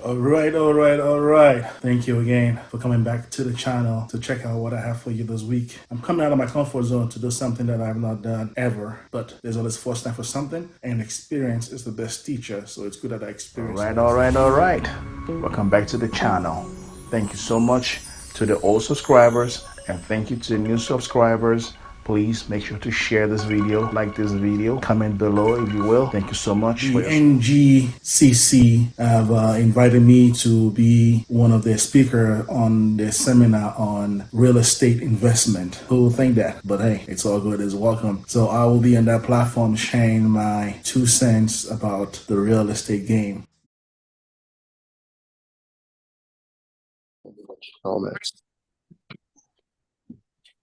All right. Thank you again for coming back to the channel to check out what I have for you this week. I'm coming out of my comfort zone to do something that I have not done ever, but there's always first time for something, and experience is the best teacher, so it's good that I experience. All right. Welcome back to the channel. Thank you so much to the old subscribers, and thank you to the new subscribers. Please make sure to share this video, like this video, comment below if you will. Thank you so much. The NGCC have invited me to be one of their speakers on their seminar on real estate investment. Who would think that? But hey, it's all good. It's welcome. So I will be on that platform sharing my 2 cents about the real estate game.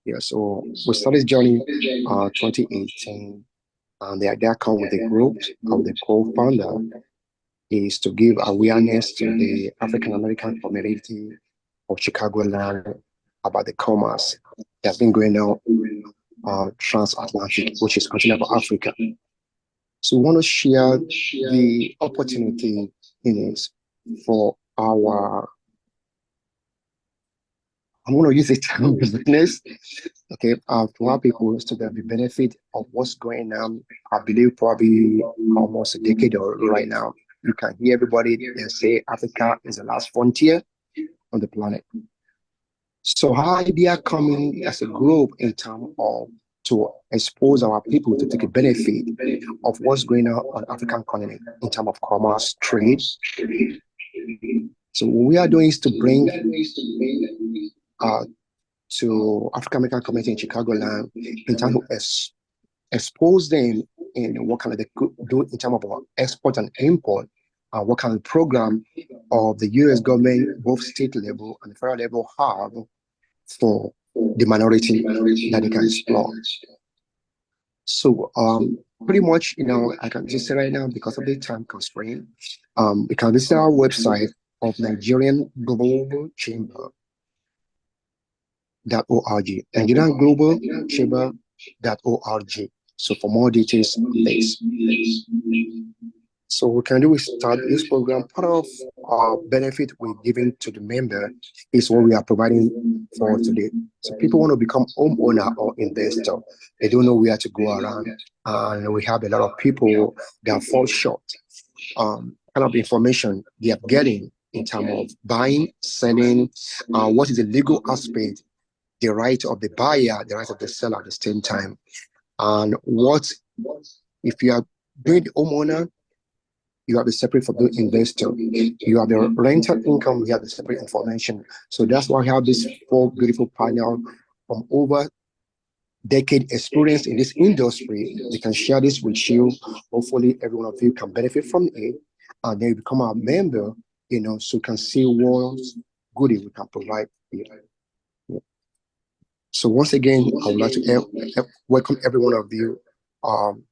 Yeah, so we started this journey 2018, and the idea come with the group of the co-founder is to give awareness to the African American community of Chicagoland about the commerce that's been going on transatlantic, which is continental Africa. So we want to share the opportunity in it for our, I'm going to use the term business, okay, to our people to get the benefit of what's going on. I believe probably almost a decade or right now. You can hear everybody say Africa is the last frontier on the planet. So how idea coming as a group in terms of to expose our people to take a benefit of what's going on African continent in terms of commerce, trade. So what we are doing is to bring to African American community in Chicagoland in terms of expose them in what kind of they could do in terms of export and import, what kind of program of the U.S. government, both state level and federal level, have for the minority that they can explore. So pretty much, I can just say right now, because of the time constraint, you can visit our website of Nigerian Global Chamber. .org, Nigerian Global Chamber.org. So for more details, please. So we can do is start this program. Part of our benefit we're giving to the member is what we are providing for today. So people want to become homeowner or investor. They don't know where to go around. And we have a lot of people that fall short. Kind of information they are getting in terms of buying, selling, what is the legal aspect, the right of the buyer, the right of the seller at the same time. And what if you are doing the homeowner, you have a separate for the investor. You have the rental income, you have the separate information. So that's why I have this 4 beautiful panel from over decade experience in this industry. They can share this with you. Hopefully every one of you can benefit from it. And then you become a member, so you can see what goodies we can provide you. So once again, I would like to welcome every one of you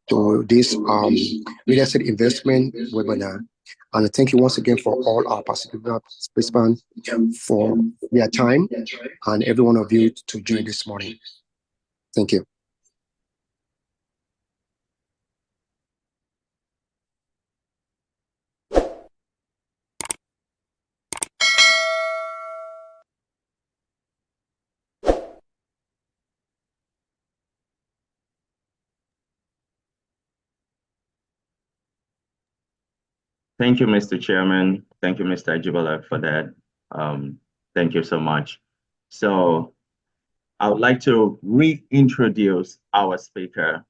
to this real estate investment webinar. And thank you once again for all our participants for their time and every one of you to join this morning. Thank you. Thank you, Mr. Chairman. Thank you, Mr. Ajibala, for that. Thank you so much. So I would like to reintroduce our speaker.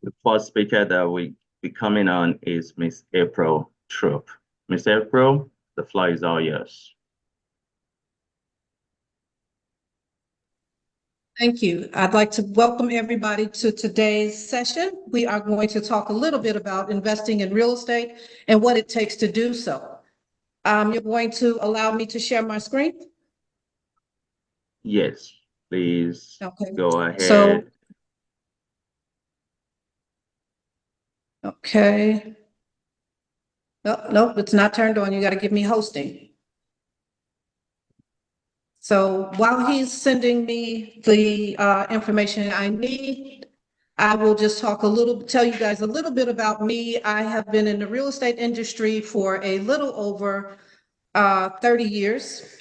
The first speaker that will be coming on is Ms. April Troope. Ms. April, the floor is all yours. Thank you. I'd like to welcome everybody to today's session. We are going to talk a little bit about investing in real estate and what it takes to do so. You're going to allow me to share my screen? Yes, please. Okay. Go ahead. So, okay. Oh, no, it's not turned on. You got to give me hosting. So while he's sending me the information I need, I will just tell you guys a little bit about me. I have been in the real estate industry for a little over 30 years.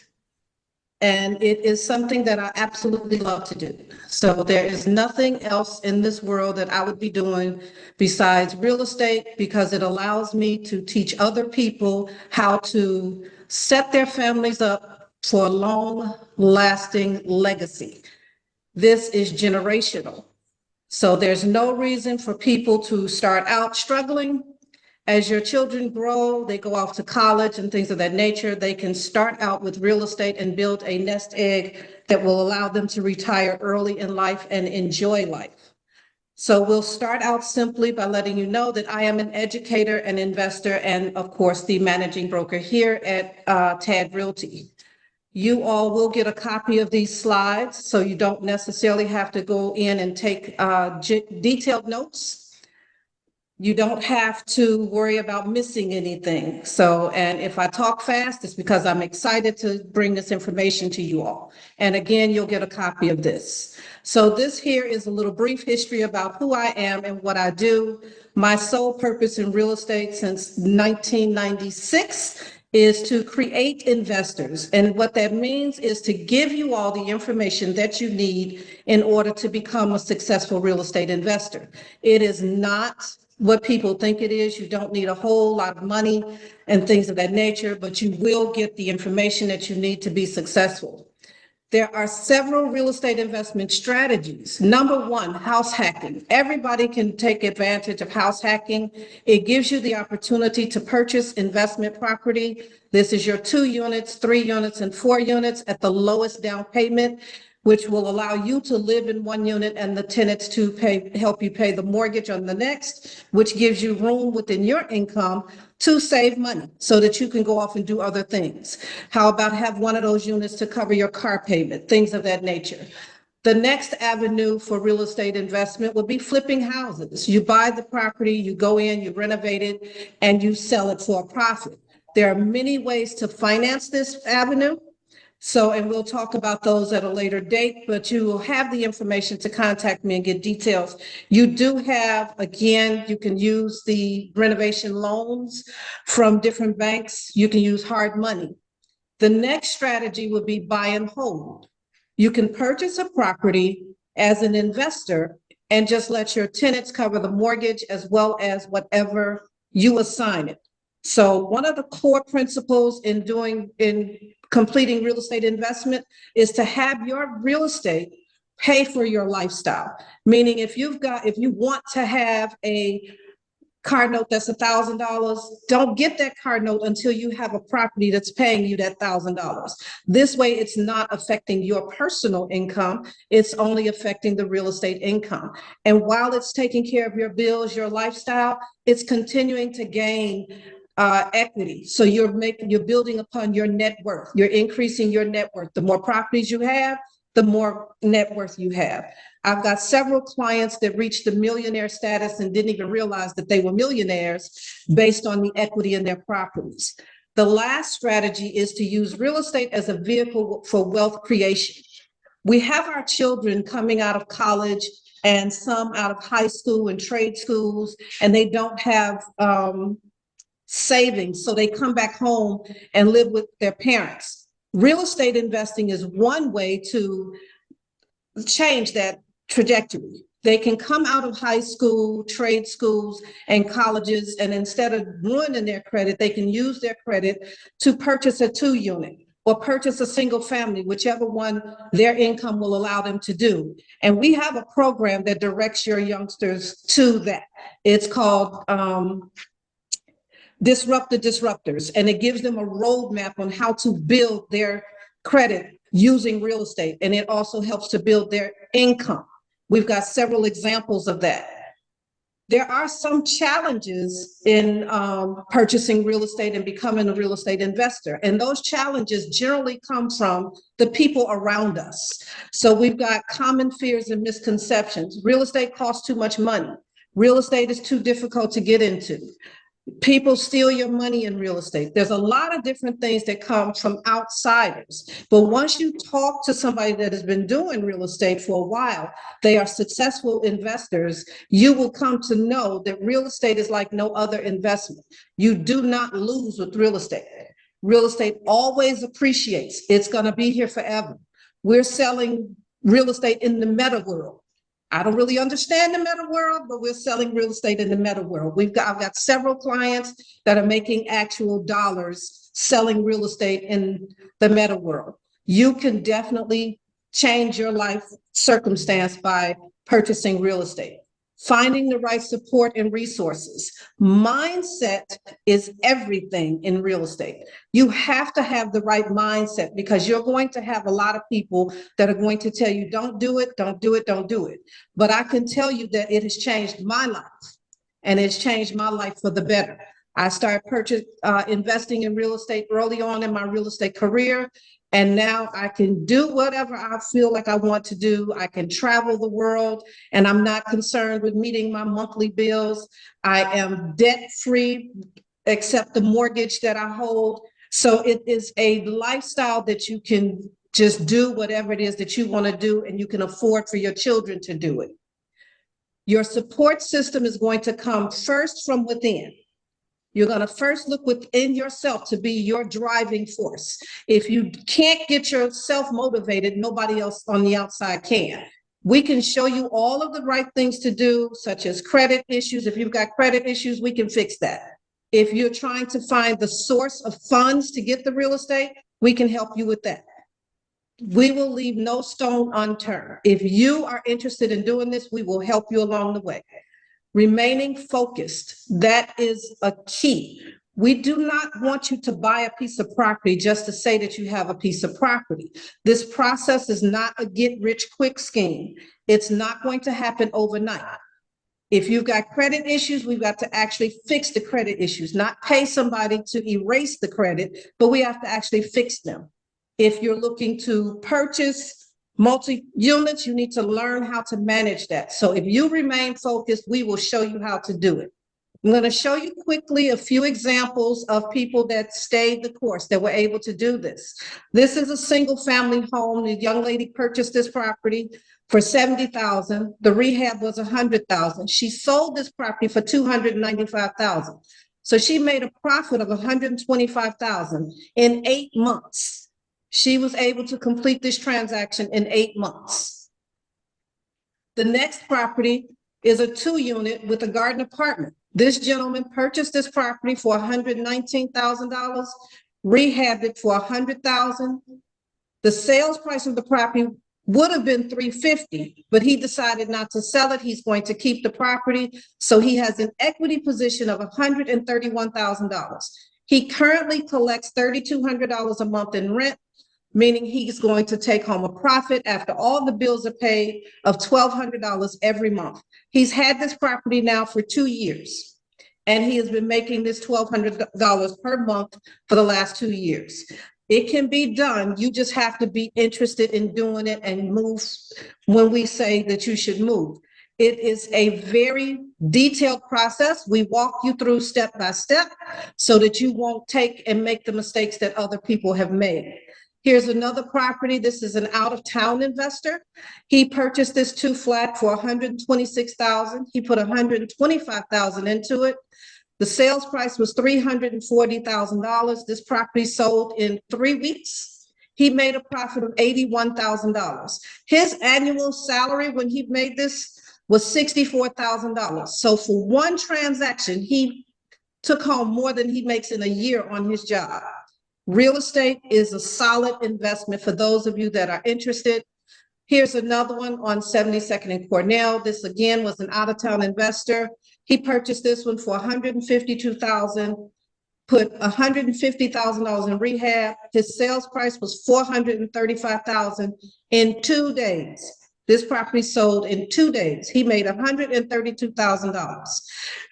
And it is something that I absolutely love to do. So there is nothing else in this world that I would be doing besides real estate, because it allows me to teach other people how to set their families up for a long-lasting legacy. This is generational. So there's no reason for people to start out struggling. As your children grow, they go off to college and things of that nature, they can start out with real estate and build a nest egg that will allow them to retire early in life and enjoy life. So we'll start out simply by letting you know that I am an educator, an investor, and of course, the managing broker here at TAD Realty. You all will get a copy of these slides, so you don't necessarily have to go in and take detailed notes. You don't have to worry about missing anything. So, and if I talk fast, it's because I'm excited to bring this information to you all. And again, you'll get a copy of this. So this here is a little brief history about who I am and what I do. My sole purpose in real estate since 1996 is to create investors. And what that means is to give you all the information that you need in order to become a successful real estate investor. It is not what people think it is. You don't need a whole lot of money and things of that nature, but you will get the information that you need to be successful. There are several real estate investment strategies. Number one, house hacking. Everybody can take advantage of house hacking. It gives you the opportunity to purchase investment property. This is your 2 units, 3 units, and 4 units at the lowest down payment, which will allow you to live in 1 unit and the tenants to help you pay the mortgage on the next, which gives you room within your income to save money so that you can go off and do other things. How about have one of those units to cover your car payment, things of that nature. The next avenue for real estate investment would be flipping houses. You buy the property, you go in, you renovate it, and you sell it for a profit. There are many ways to finance this avenue. So, and we'll talk about those at a later date, but you will have the information to contact me and get details. You do have, again, you can use the renovation loans from different banks. You can use hard money. The next strategy would be buy and hold. You can purchase a property as an investor and just let your tenants cover the mortgage as well as whatever you assign it. So one of the core principles in completing real estate investment is to have your real estate pay for your lifestyle. Meaning if you want to have a car note that's $1,000, don't get that car note until you have a property that's paying you that $1,000. This way, it's not affecting your personal income. It's only affecting the real estate income. And while it's taking care of your bills, your lifestyle, it's continuing to gain equity. So you're building upon your net worth. You're increasing your net worth. The more properties you have, the more net worth you have. I've got several clients that reached the millionaire status and didn't even realize that they were millionaires based on the equity in their properties. The last strategy is to use real estate as a vehicle for wealth creation. We have our children coming out of college and some out of high school and trade schools, and they don't have savings, so they come back home and live with their parents. Real estate investing is one way to change that trajectory. They can come out of high school, trade schools, and colleges, and instead of ruining their credit, they can use their credit to purchase a 2 unit or purchase a single family, whichever one their income will allow them to do. And we have a program that directs your youngsters to that. It's called Disrupt the Disruptors, and it gives them a roadmap on how to build their credit using real estate, and it also helps to build their income. We've got several examples of that. There are some challenges in purchasing real estate and becoming a real estate investor, and those challenges generally come from the people around us. So we've got common fears and misconceptions. Real estate costs too much money. Real estate is too difficult to get into. People steal your money in real estate. There's a lot of different things that come from outsiders. But once you talk to somebody that has been doing real estate for a while, they are successful investors, you will come to know that real estate is like no other investment. You do not lose with real estate. Real estate always appreciates. It's going to be here forever. We're selling real estate in the meta world. I don't really understand the meta world, but we're selling real estate in the meta world. I've got several clients that are making actual dollars selling real estate in the meta world. You can definitely change your life circumstance by purchasing real estate. Finding the right support and resources. Mindset is everything in real estate. You have to have the right mindset because you're going to have a lot of people that are going to tell you, don't do it, don't do it, don't do it. But I can tell you that it has changed my life, and it's changed my life for the better. I started investing in real estate early on in my real estate career. And now I can do whatever I feel like I want to do. I can travel the world, and I'm not concerned with meeting my monthly bills. I am debt-free, except the mortgage that I hold. So it is a lifestyle that you can just do whatever it is that you want to do, and you can afford for your children to do it. Your support system is going to come first from within. You're going to first look within yourself to be your driving force. If you can't get yourself motivated, nobody else on the outside can. We can show you all of the right things to do, such as credit issues. If you've got credit issues, we can fix that. If you're trying to find the source of funds to get the real estate, we can help you with that. We will leave no stone unturned. If you are interested in doing this, we will help you along the way. Remaining focused, that is a key. We do not want you to buy a piece of property just to say that you have a piece of property. This process is not a get-rich-quick scheme. It's not going to happen overnight. If you've got credit issues, we've got to actually fix the credit issues, not pay somebody to erase the credit, but we have to actually fix them. If you're looking to purchase multi-units, you need to learn how to manage that. So if you remain focused, we will show you how to do it. I'm going to show you quickly a few examples of people that stayed the course, that were able to do this. This is a single family home. The young lady purchased this property for $70,000. The rehab was $100,000. She sold this property for $295,000. So she made a profit of $125,000 in 8 months. She was able to complete this transaction in 8 months. The next property is a 2-unit with a garden apartment. This gentleman purchased this property for $119,000, rehabbed it for $100,000. The sales price of the property would have been $350,000, but he decided not to sell it. He's going to keep the property. So he has an equity position of $131,000. He currently collects $3,200 a month in rent, meaning he's going to take home a profit after all the bills are paid of $1,200 every month. He's had this property now for 2 years, and he has been making this $1,200 per month for the last 2 years. It can be done. You just have to be interested in doing it and move when we say that you should move. It is a very detailed process. We walk you through step by step so that you won't take and make the mistakes that other people have made. Here's another property. This is an out-of-town investor. He purchased this 2-flat for $126,000. He put $125,000 into it. The sales price was $340,000. This property sold in 3 weeks. He made a profit of $81,000. His annual salary when he made this was $64,000. So for one transaction, he took home more than he makes in a year on his job. Real estate is a solid investment for those of you that are interested. Here's another one on 72nd and Cornell. This again was an out-of-town investor. He purchased this one for $152,000, put $150,000 in rehab. His sales price was $435,000 in 2 days. This property sold in 2 days. He made $132,000.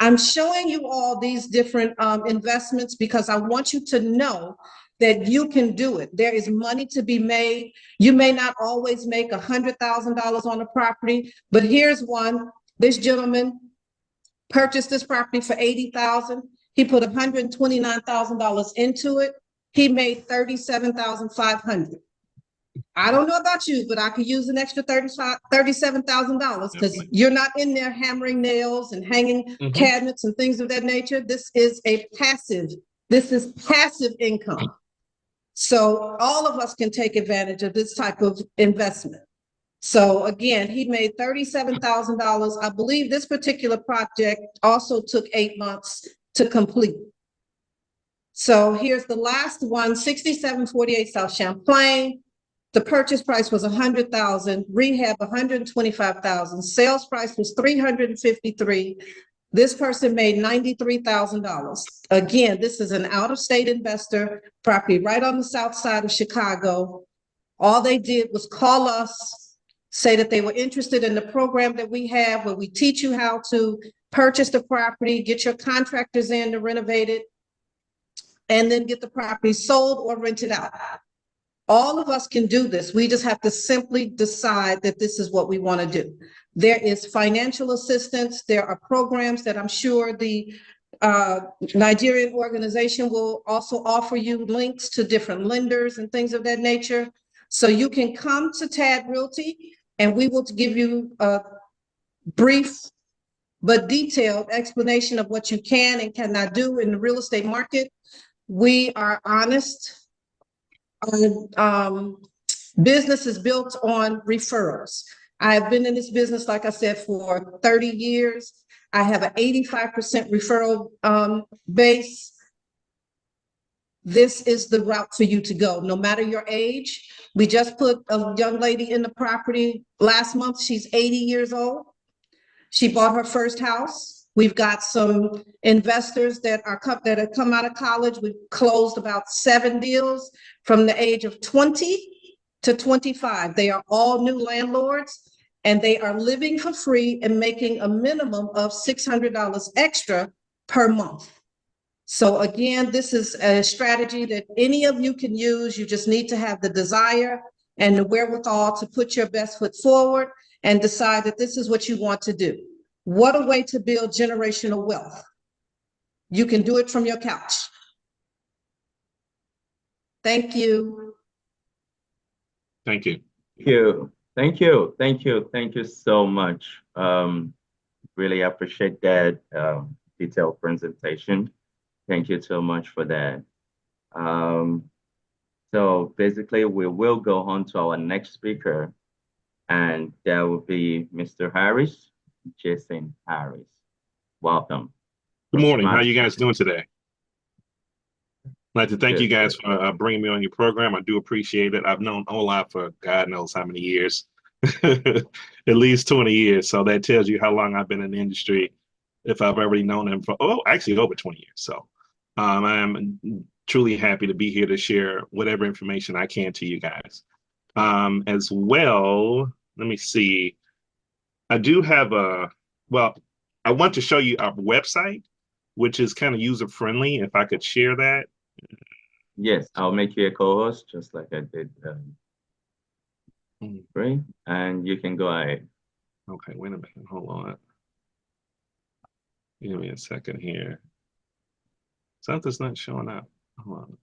I'm showing you all these different investments because I want you to know that you can do it. There is money to be made. You may not always make $100,000 on a property, but here's one. This gentleman purchased this property for $80,000. He put $129,000 into it. He made $37,500. I don't know about you, but I could use an extra $37,000 because you're not in there hammering nails and hanging cabinets and things of that nature. This is passive income. So all of us can take advantage of this type of investment. So again, he made $37,000. I believe this particular project also took 8 months to complete. So here's the last one, 6748 South Champlain. The purchase price was $100,000, rehab $125,000, sales price was $353,000. This person made $93,000. Again, this is an out-of-state investor, property right on the south side of Chicago. All they did was call us, say that they were interested in the program that we have, where we teach you how to purchase the property, get your contractors in to renovate it, and then get the property sold or rented out. All of us can do this. We just have to simply decide that this is what we want to do. There is financial assistance. There are programs that I'm sure the Nigerian organization will also offer you links to different lenders and things of that nature. So you can come to TAD Realty and we will give you a brief but detailed explanation of what you can and cannot do in the real estate market. We are honest. Business is built on referrals. I've been in this business, like I said, for 30 years. I have an 85% referral base. This is the route for you to go, no matter your age. We just put a young lady in the property last month. She's 80 years old. She bought her first house. We've got some investors that have come out of college. We've closed about 7 deals from the age of 20 to 25. They are all new landlords and they are living for free and making a minimum of $600 extra per month. So again, this is a strategy that any of you can use. You just need to have the desire and the wherewithal to put your best foot forward and decide that this is what you want to do. What a way to build generational wealth. You can do it from your couch. Thank you. Thank you. Thank you so much. Really appreciate that detailed presentation. Thank you so much for that. So basically, we will go on to our next speaker, and that will be Mr. Harris, Jason Harris. Welcome. Good morning. How are you guys doing today? I'd like to thank you guys for bringing me on your program. I do appreciate it. I've known Olaf for God knows how many years, at least 20 years. So that tells you how long I've been in the industry, if I've already known him for, actually over 20 years. So I am truly happy to be here to share whatever information I can to you guys. As well, let me see. I do have I want to show you our website, which is kind of user-friendly. If I could share that. Yes, I'll make you a co-host, just like I did. Great, and you can go ahead. Okay, wait a minute, hold on. Give me a second here. Something's not showing up. Hold on.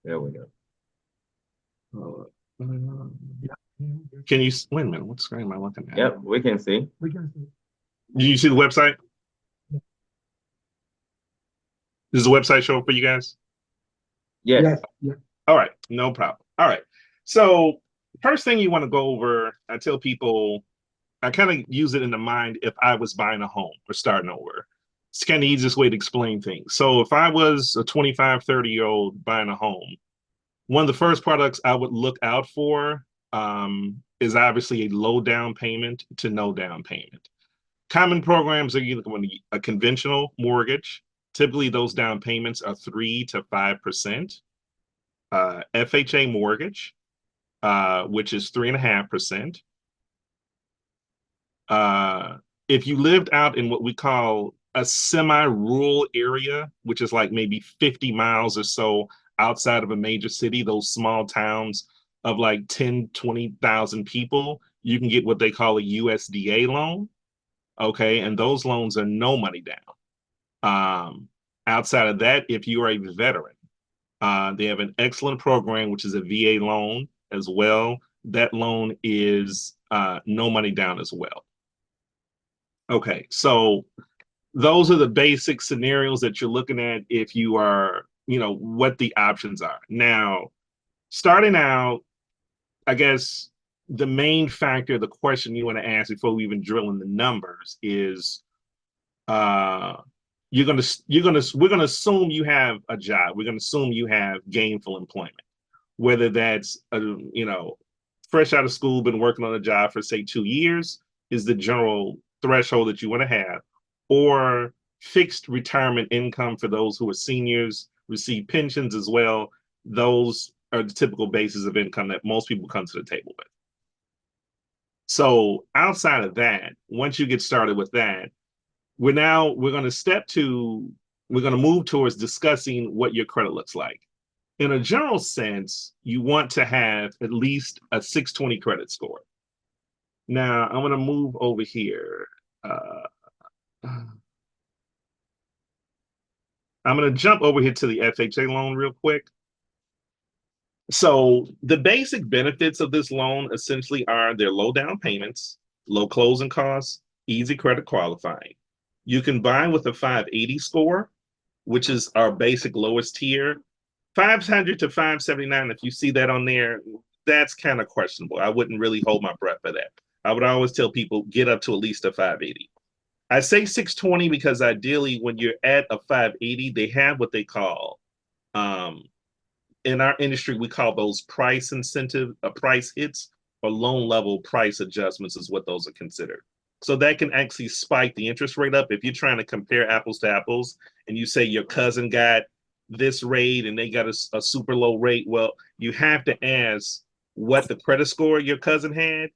There we go. Can you wait a minute? What screen am I looking at? Yep, we can see. Do you see the website? Does the website show up for you guys? Yes. All right, no problem. All right. So first thing you want to go over, I tell people, I kind of use it in the mind if I was buying a home or starting over. It's kind of the easiest way to explain things. So if I was a 25, 30-year-old buying a home, one of the first products I would look out for is obviously a low down payment to no down payment. Common programs are either going to be a conventional mortgage. Typically, those down payments are 3 to 5%. FHA mortgage, which is 3.5%. If you lived out in what we call a semi-rural area, which is like maybe 50 miles or so outside of a major city, those small towns of like 10, 20,000 people, you can get what they call a USDA loan. Okay. And those loans are no money down. Outside of that, if you are a veteran, they have an excellent program, which is a VA loan as well. That loan is no money down as well. Okay, so those are the basic scenarios that you're looking at if you are, what the options are. Now, starting out, I guess the main factor, the question you want to ask before we even drill in the numbers is, we're gonna assume you have a job. We're gonna assume you have gainful employment, whether that's fresh out of school, been working on a job for say 2 years is the general threshold that you want to have, or fixed retirement income for those who are seniors, receive pensions as well. Those are the typical bases of income that most people come to the table with. So outside of that, once you get started with that, we're going to move towards discussing what your credit looks like. In a general sense, you want to have at least a 620 credit score. Now, I'm going to move over here. I'm going to jump over here to the FHA loan real quick. So the basic benefits of this loan essentially are their low down payments, low closing costs, easy credit qualifying. You can buy with a 580 score, which is our basic lowest tier. 500 to 579, if you see that on there, that's kind of questionable. I wouldn't really hold my breath for that. I would always tell people get up to at least a 580. I say 620 because ideally when you're at a 580, they have what they call, in our industry, we call those price hits, or loan level price adjustments is what those are considered. So that can actually spike the interest rate up. If you're trying to compare apples to apples and you say your cousin got this rate and they got a super low rate, well, you have to ask what the credit score your cousin had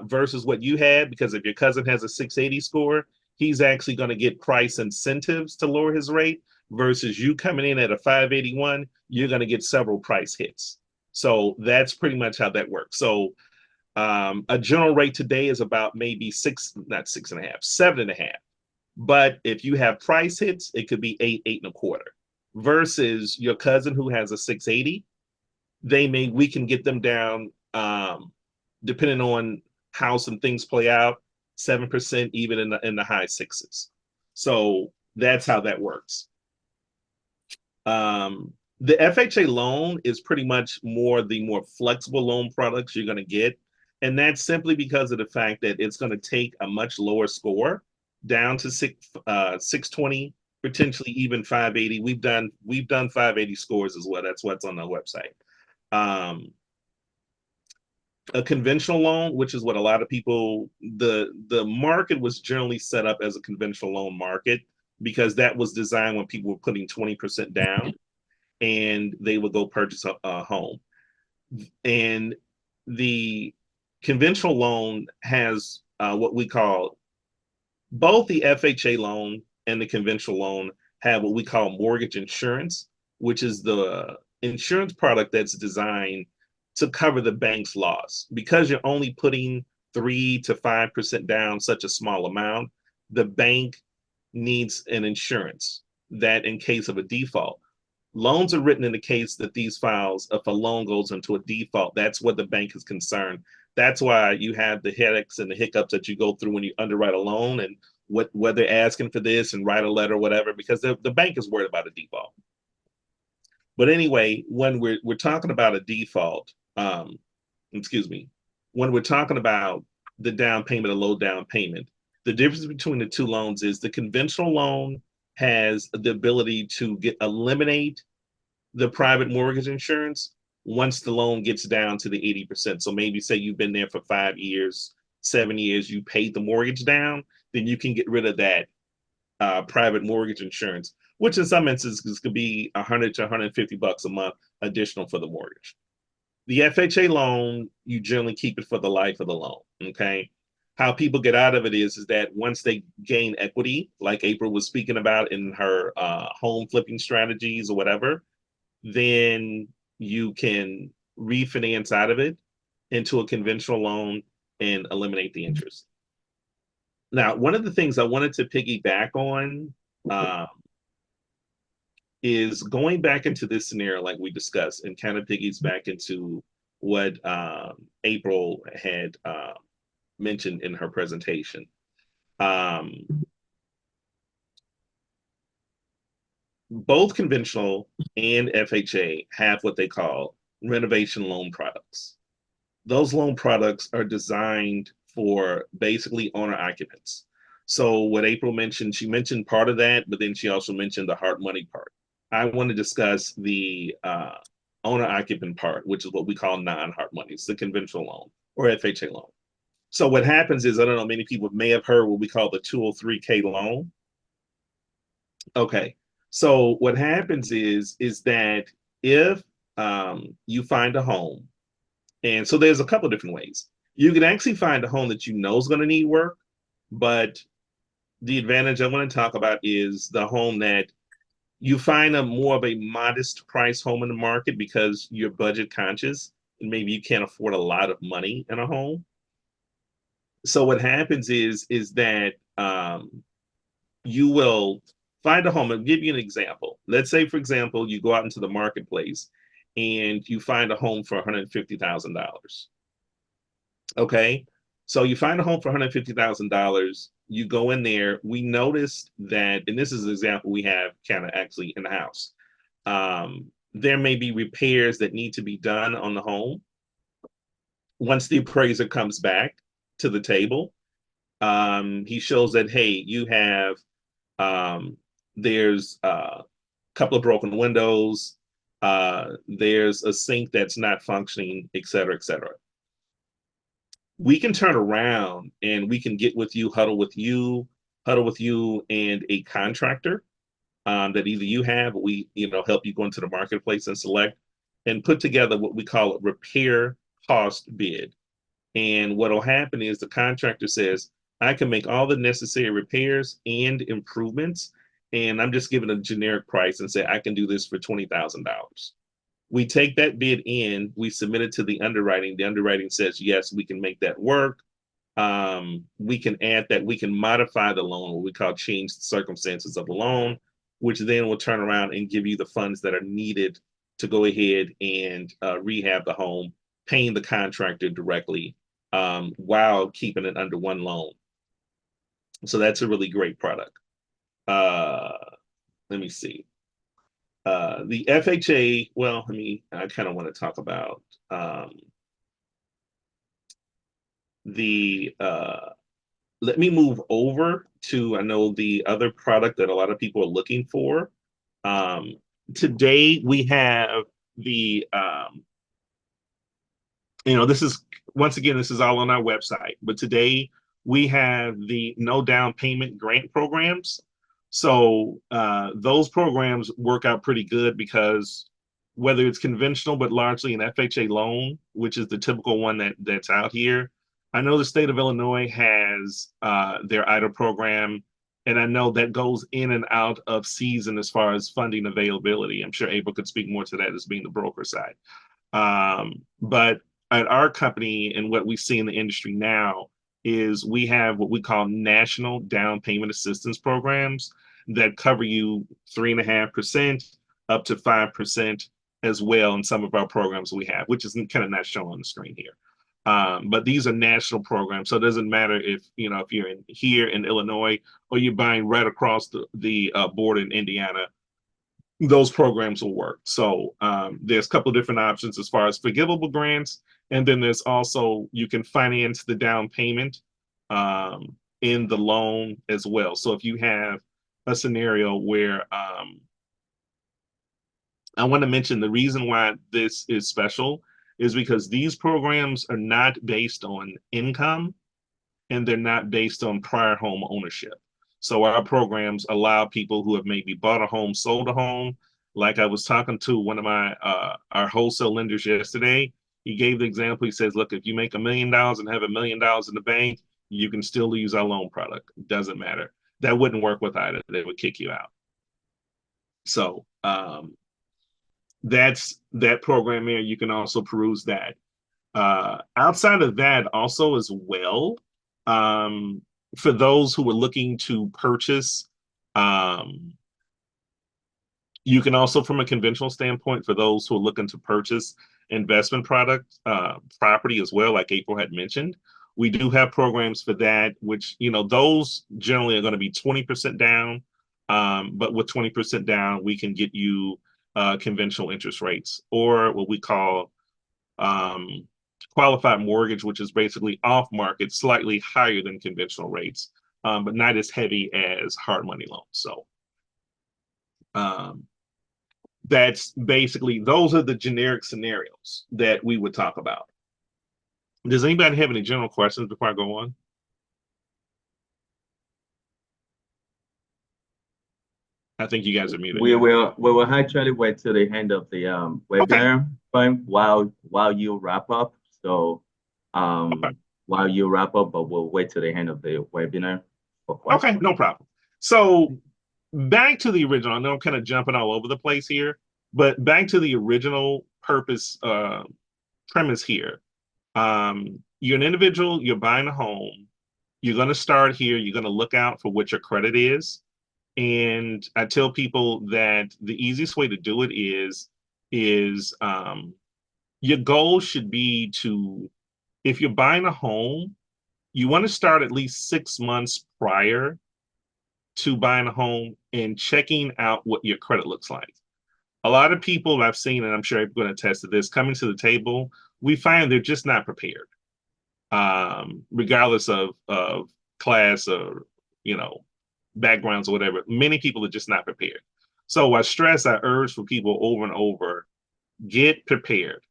versus what you had, because if your cousin has a 680 score, he's actually going to get price incentives to lower his rate, versus you coming in at a 581, you're going to get several price hits. So that's pretty much how that works. So a general rate today is about maybe 7.5. But if you have price hits, it could be 8.25. Versus your cousin who has a 680, we can get them down, depending on how some things play out, 7%, even in the high sixes. So that's how that works. The FHA loan is pretty much the more flexible loan products you're going to get. And that's simply because of the fact that it's going to take a much lower score down to 620, potentially even 580. We've done 580 scores as well. That's what's on the website. A conventional loan, which is what a lot of people, the market was generally set up as a conventional loan market because that was designed when people were putting 20% down and they would go purchase a home. And the conventional loan has what we call, both the FHA loan and the conventional loan have what we call mortgage insurance, which is the insurance product that's designed to cover the bank's loss. Because you're only putting 3 to 5% down, such a small amount, the bank needs an insurance that in case of a default. Loans are written in the case that these files, if a loan goes into a default, that's what the bank is concerned. That's why you have the headaches and the hiccups that you go through when you underwrite a loan and what they're asking for this and write a letter or whatever, because the bank is worried about a default. But anyway, when we're talking about a default, when we're talking about the down payment, a low down payment, the difference between the two loans is the conventional loan has the ability to eliminate the private mortgage insurance once the loan gets down to the 80%. So maybe say you've been there for 5 years, 7 years, you paid the mortgage down, then you can get rid of that private mortgage insurance, which in some instances could be $100 to $150 a month additional for the mortgage. The FHA loan, you generally keep it for the life of the loan, okay? How people get out of it is that once they gain equity, like April was speaking about in her home flipping strategies or whatever, then you can refinance out of it into a conventional loan and eliminate the interest. Now, one of the things I wanted to piggyback on is going back into this scenario like we discussed, and kind of piggies back into what April had mentioned in her presentation. Both conventional and FHA have what they call renovation loan products. Those loan products are designed for basically owner occupants. So what April mentioned, she mentioned part of that, but then she also mentioned the hard money part. I want to discuss the owner occupant part, which is what we call non-hard money. It's the conventional loan or FHA loan. So what happens is, I don't know, many people may have heard what we call the 203K loan. Okay, so what happens is that if you find a home, and so there's a couple of different ways. You can actually find a home that you know is going to need work, but the advantage I want to talk about is the home that you find a more of a modest price home in the market because you're budget conscious and maybe you can't afford a lot of money in a home. So what happens is that you will find a home. I'll give you an example. Let's say, for example, you go out into the marketplace and you find a home for $150,000. Okay, so you find a home for $150,000. You go in there. We noticed that, and this is an example we have kind of actually in the house. There may be repairs that need to be done on the home. Once the appraiser comes back to the table, he shows that, hey, you have there's a couple of broken windows, there's a sink that's not functioning, et cetera, et cetera. We can turn around and we can get with you, huddle with you and a contractor that either you have, or we help you go into the marketplace and select and put together what we call a repair cost bid. And what will happen is the contractor says, I can make all the necessary repairs and improvements, and I'm just giving a generic price and say, I can do this for $20,000. We take that bid in, we submit it to the underwriting. The underwriting says, yes, we can make that work. We can add that, we can modify the loan, what we call change the circumstances of the loan, which then will turn around and give you the funds that are needed to go ahead and rehab the home, paying the contractor directly while keeping it under one loan. So that's a really great product. Let me see. The FHA, well, I kind of want to talk about let me move over to, I know the other product that a lot of people are looking for. Today we have the, this is, once again, this is all on our website, but today we have the no down payment grant programs. So those programs work out pretty good because whether it's conventional, but largely an FHA loan, which is the typical one that's out here. I know the state of Illinois has their EIDL program, and I know that goes in and out of season as far as funding availability. I'm sure April could speak more to that as being the broker side. But at our company and what we see in the industry now is we have what we call national down payment assistance programs that cover you 3.5% up to 5% as well in some of our programs we have, which is kind of not shown on the screen here. But these are national programs, so it doesn't matter if you're here in Illinois or you're buying right across the border in Indiana. Those programs will work. So there's a couple of different options as far as forgivable grants, and then there's also you can finance the down payment in the loan as well. So if you have a scenario where I want to mention the reason why this is special is because these programs are not based on income and they're not based on prior home ownership. So our programs allow people who have maybe bought a home, sold a home. Like I was talking to one of my our wholesale lenders yesterday. He gave the example. He says, look, if you make $1 million and have $1 million in the bank, you can still use our loan product. It doesn't matter. That wouldn't work with either. They would kick you out. So that's that program there. You can also peruse that. Outside of that, also as well, for those who are looking to purchase, you can also, from a conventional standpoint, for those who are looking to purchase investment product, property as well, like April had mentioned, we do have programs for that, which, those generally are going to be 20% down. But with 20% down, we can get you conventional interest rates, or what we call qualified mortgage, which is basically off market, slightly higher than conventional rates, but not as heavy as hard money loans. So that's basically, those are the generic scenarios that we would talk about. Does anybody have any general questions before I go on? I think you guys are muted. We will actually wait till the end of the webinar time while you wrap up. So while you wrap up, but we'll wait till the end of the webinar for questions. Okay, no problem. So back to the original. I know I'm kind of jumping all over the place here, but back to the original purpose premise here. You're an individual, you're buying a home, you're going to start here, you're going to look out for what your credit is. And I tell people that the easiest way to do it is your goal should be to, if you're buying a home, you want to start at least 6 months prior to buying a home and checking out what your credit looks like. A lot of people I've seen, and I'm sure I'm going to attest to this, coming to the table, we find they're just not prepared, regardless of class or, backgrounds or whatever. Many people are just not prepared. So I urge for people over and over, get prepared.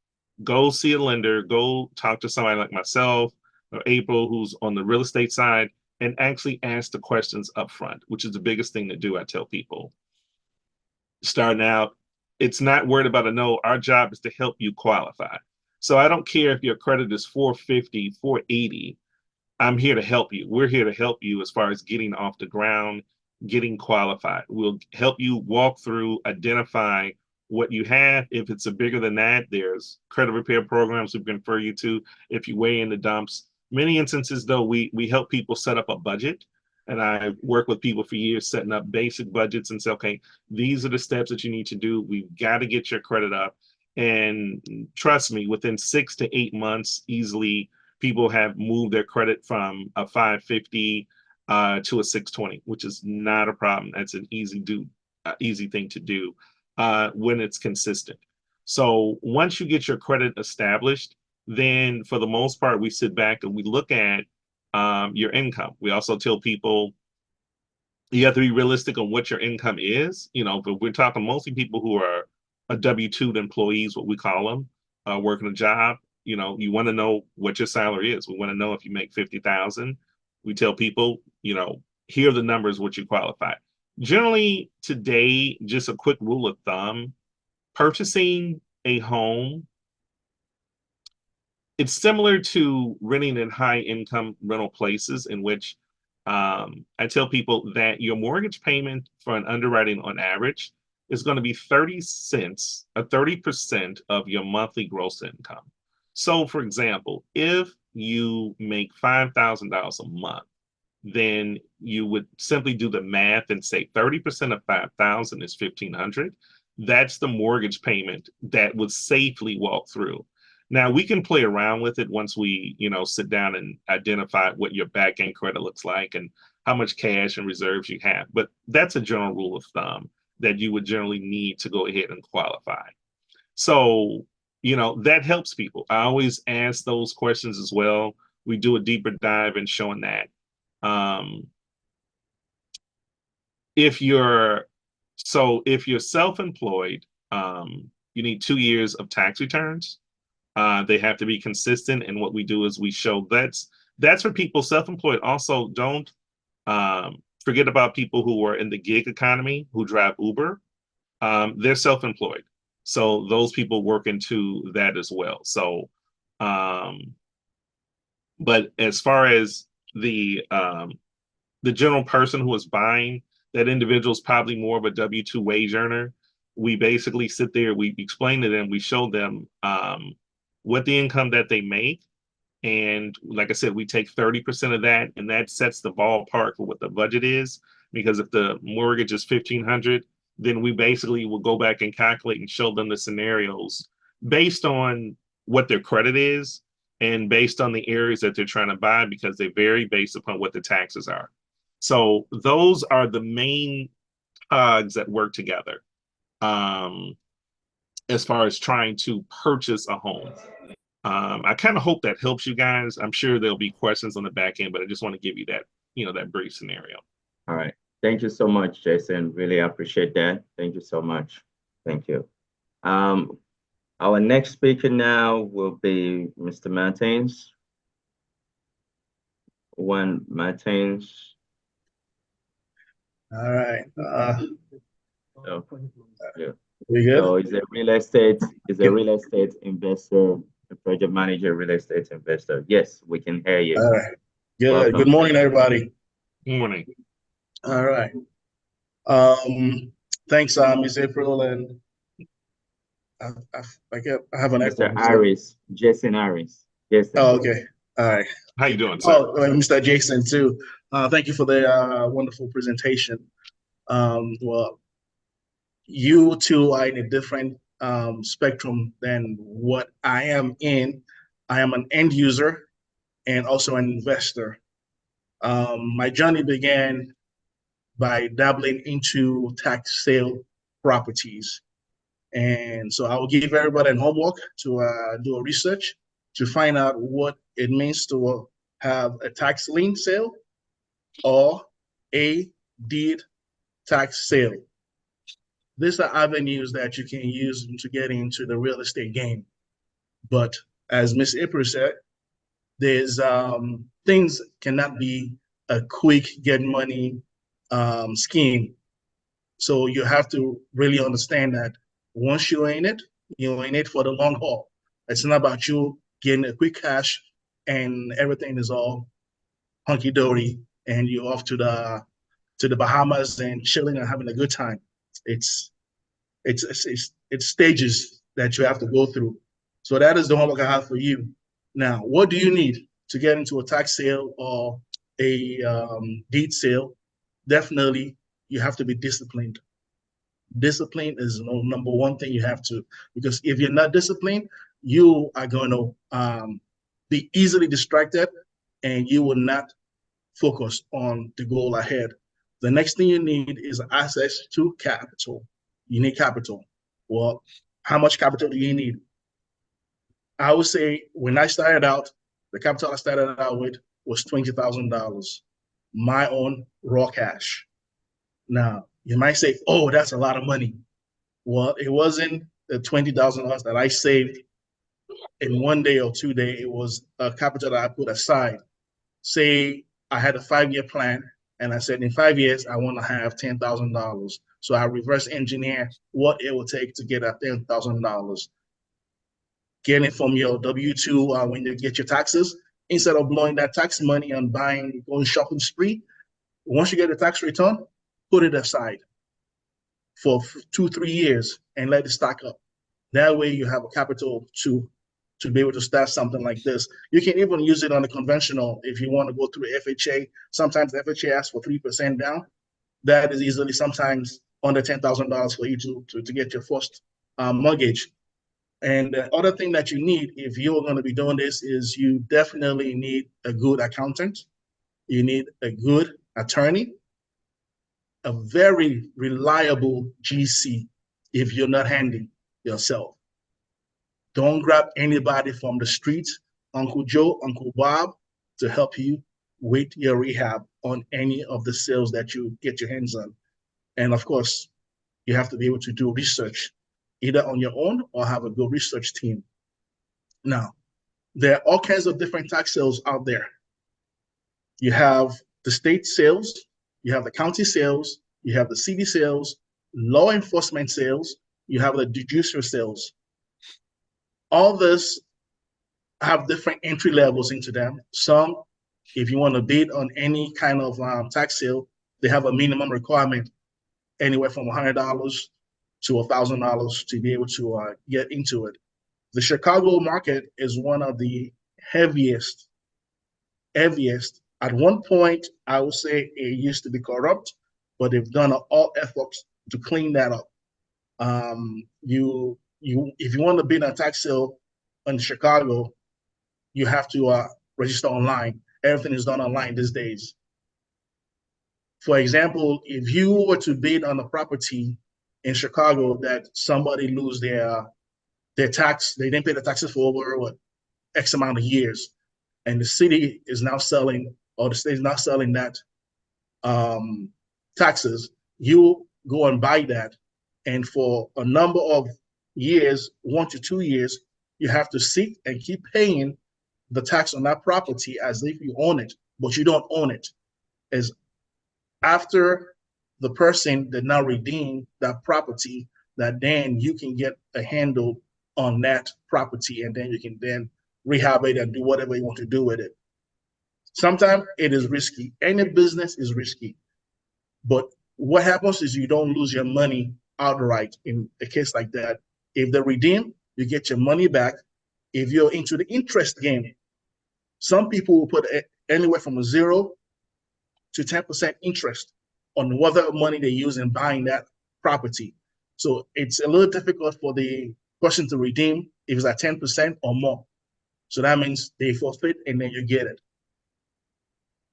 Go see a lender, go talk to somebody like myself or April, who's on the real estate side, and actually ask the questions up front, which is the biggest thing to do. I tell people starting out, it's not worried about a no. Our job is to help you qualify. So I don't care if your credit is 450, 480. I'm here to help you. We're here to help you as far as getting off the ground, getting qualified. We'll help you walk through, identify what you have. If it's a bigger than that, there's credit repair programs we can refer you to if you weigh in the dumps. Many instances, though, we help people set up a budget. And I work with people for years setting up basic budgets and say, okay, these are the steps that you need to do. We've got to get your credit up. And trust me, within 6 to 8 months, easily, people have moved their credit from a 550 to a 620, which is not a problem. That's an easy thing to do when it's consistent. So once you get your credit established, then for the most part, we sit back and we look at your income. We also tell people you have to be realistic on what your income is. But we're talking mostly people who are a W-2 employees, what we call them, working a job. You want to know what your salary is. We want to know if you make 50,000. We tell people, here are the numbers what you qualify. Generally today, just a quick rule of thumb, purchasing a home, it's similar to renting in high income rental places, in which I tell people that your mortgage payment for an underwriting on average is going to be 30% of your monthly gross income. So, for example, if you make $5,000 a month, then you would simply do the math and say 30% of 5,000 is 1,500. That's the mortgage payment that would safely walk through. Now, we can play around with it once we, sit down and identify what your back end credit looks like and how much cash and reserves you have. But that's a general rule of thumb that you would generally need to go ahead and qualify. So, that helps people. I always ask those questions as well. We do a deeper dive in showing that. If you're self-employed, you need 2 years of tax returns. They have to be consistent. And what we do is we show that's for people self-employed. Also, don't forget about people who are in the gig economy, who drive Uber. They're self-employed. So those people work into that as well. So, but as far as the general person who is buying, that individual is probably more of a W-2 wage earner. we basically sit there, we explain to them, we show them what the income that they make. And like I said, we take 30% of that, and that sets the ballpark for what the budget is. Because if the mortgage is 1,500, then we basically will go back and calculate and show them the scenarios based on what their credit is and based on the areas that they're trying to buy, because they vary based upon what the taxes are. So those are the main cogs that work together as far as trying to purchase a home. I kind of hope that helps you guys. I'm sure there'll be questions on the back end, but I just want to give you that, that brief scenario. All right. Thank you so much, Jason. Really appreciate that. Thank you so much. Thank you. Our next speaker now will be Mr. Martins. Martins. All right. So, yeah. We good? So he's a real estate investor, a project manager, real estate investor. Yes, we can hear you. All right. Good. Welcome. Good morning, everybody. Good morning. All right. Thanks, Miss April, and I have an echo. Mr. Harris, Jason Harris. Jason. Oh, okay. All right. How you doing, sir? Oh, Mr. Jason too. Thank you for the wonderful presentation. Well, you two are in a different spectrum than what I am in. I am an end user and also an investor. My journey began by dabbling into tax sale properties. And so I will give everybody a homework to do a research to find out what it means to have a tax lien sale or a deed tax sale. These are avenues that you can use to get into the real estate game. But as Ms. April said, there's things cannot be a quick get money scheme. So you have to really understand that once you're in it for the long haul. It's not about you getting a quick cash and everything is all hunky-dory and you're off to the Bahamas and chilling and having a good time. It's stages that you have to go through. So that is the homework I have for you. Now, what do you need to get into a tax sale or a deed sale? Definitely, you have to be disciplined. Discipline is the number one thing you have to, because if you're not disciplined, you are going to be easily distracted and you will not focus on the goal ahead. The next thing you need is access to capital. You need capital. Well, how much capital do you need? I would say when I started out, the capital I started out with was $20,000, my own raw cash. Now, you might say, oh, that's a lot of money. Well, it wasn't the $20,000 that I saved in 1 day or 2 days. It was a capital that I put aside. Say I had a 5-year plan, and I said in 5 years, I want to have $10,000. So I reverse engineer what it will take to get that $10,000. Get it from your W-2 when you get your taxes. Instead of blowing that tax money on going shopping spree, once you get a tax return, put it aside for 2-3 years and let it stack up. That way you have a capital to be able to start something like this. You can even use it on the conventional if you want to go through FHA. Sometimes FHA asks for 3% down. That is easily sometimes under $10,000 for you to get your first mortgage. And the other thing that you need if you're going to be doing this is you definitely need a good accountant. You need a good attorney, a very reliable GC if you're not handy yourself. Don't grab anybody from the streets, Uncle Joe, Uncle Bob, to help you with your rehab on any of the sales that you get your hands on. And of course, you have to be able to do research, either on your own or have a good research team. Now, there are all kinds of different tax sales out there. You have the state sales, you have the county sales, you have the city sales, law enforcement sales, you have the judicial sales. All this have different entry levels into them. Some, if you want to bid on any kind of tax sale, they have a minimum requirement, anywhere from $100 to $1,000 to be able to get into it. The Chicago market is one of the heaviest. At one point, I would say it used to be corrupt, but they've done all efforts to clean that up. If you want to bid on a tax sale in Chicago, you have to register online. Everything is done online these days. For example, if you were to bid on a property in Chicago that somebody lose their tax, they didn't pay the taxes for over X amount of years, and the city is now selling, or the state is now selling that taxes, you go and buy that, and for a number of years, 1 to 2 years, you have to sit and keep paying the tax on that property as if you own it, but you don't own it. As after the person did not redeem that property, that then you can get a handle on that property, and then you can then rehab it and do whatever you want to do with it. Sometimes it is risky. Any business is risky. But what happens is you don't lose your money outright in a case like that. If they redeem, you get your money back. If you're into the interest game, some people will put anywhere from 0 to 10% interest on whatever money they use in buying that property. So it's a little difficult for the person to redeem if it's at 10% or more. So that means they forfeit and then you get it.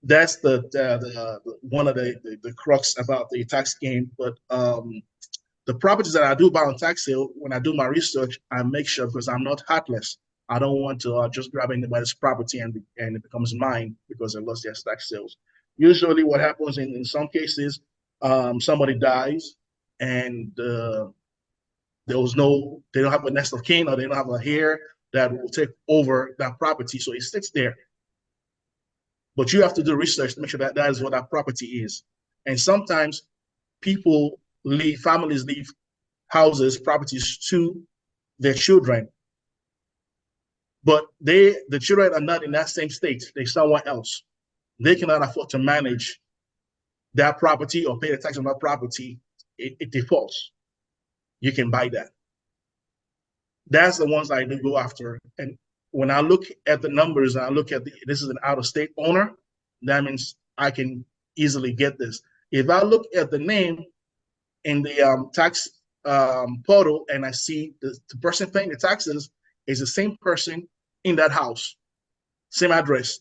That's the one of the crux about the tax game. But the properties that I do buy on tax sale, when I do my research, I make sure, because I'm not heartless, I don't want to just grab anybody's property and it becomes mine because they lost their tax sales. Usually what happens in some cases, somebody dies and they don't have a next of kin, or they don't have a heir that will take over that property. So it sits there. But you have to do research to make sure that that is what that property is. And sometimes families leave houses, properties to their children. But the children are not in that same state. They're somewhere else. They cannot afford to manage that property or pay the tax on that property. It defaults. You can buy that. That's the ones I do go after. And when I look at the numbers, and I look at this is an out-of-state owner, that means I can easily get this. If I look at the name in the tax portal and I see the person paying the taxes is the same person in that house, same address,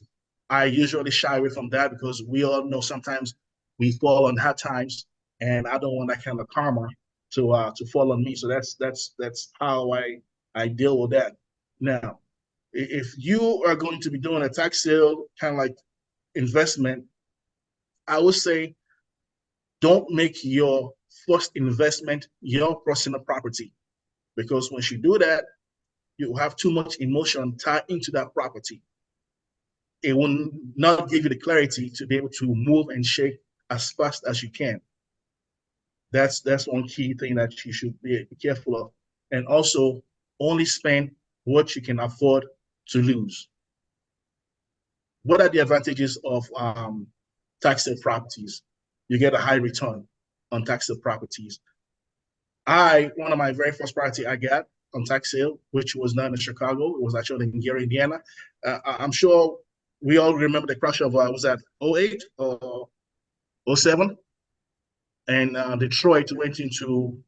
I usually shy away from that, because we all know sometimes we fall on hard times, and I don't want that kind of karma to fall on me. So that's how I deal with that. Now, if you are going to be doing a tax sale, kind of like investment, I would say don't make your first investment your personal property, because once you do that, you have too much emotion tied into that property. It will not give you the clarity to be able to move and shake as fast as you can. That's one key thing that you should be careful of. And also, only spend what you can afford to lose. What are the advantages of tax sale properties? You get a high return on tax sale properties. One of my very first property I got on tax sale, which was not in Chicago, it was actually in Gary, Indiana. I'm sure we all remember the crash of, was that 08 or 07? And Detroit went into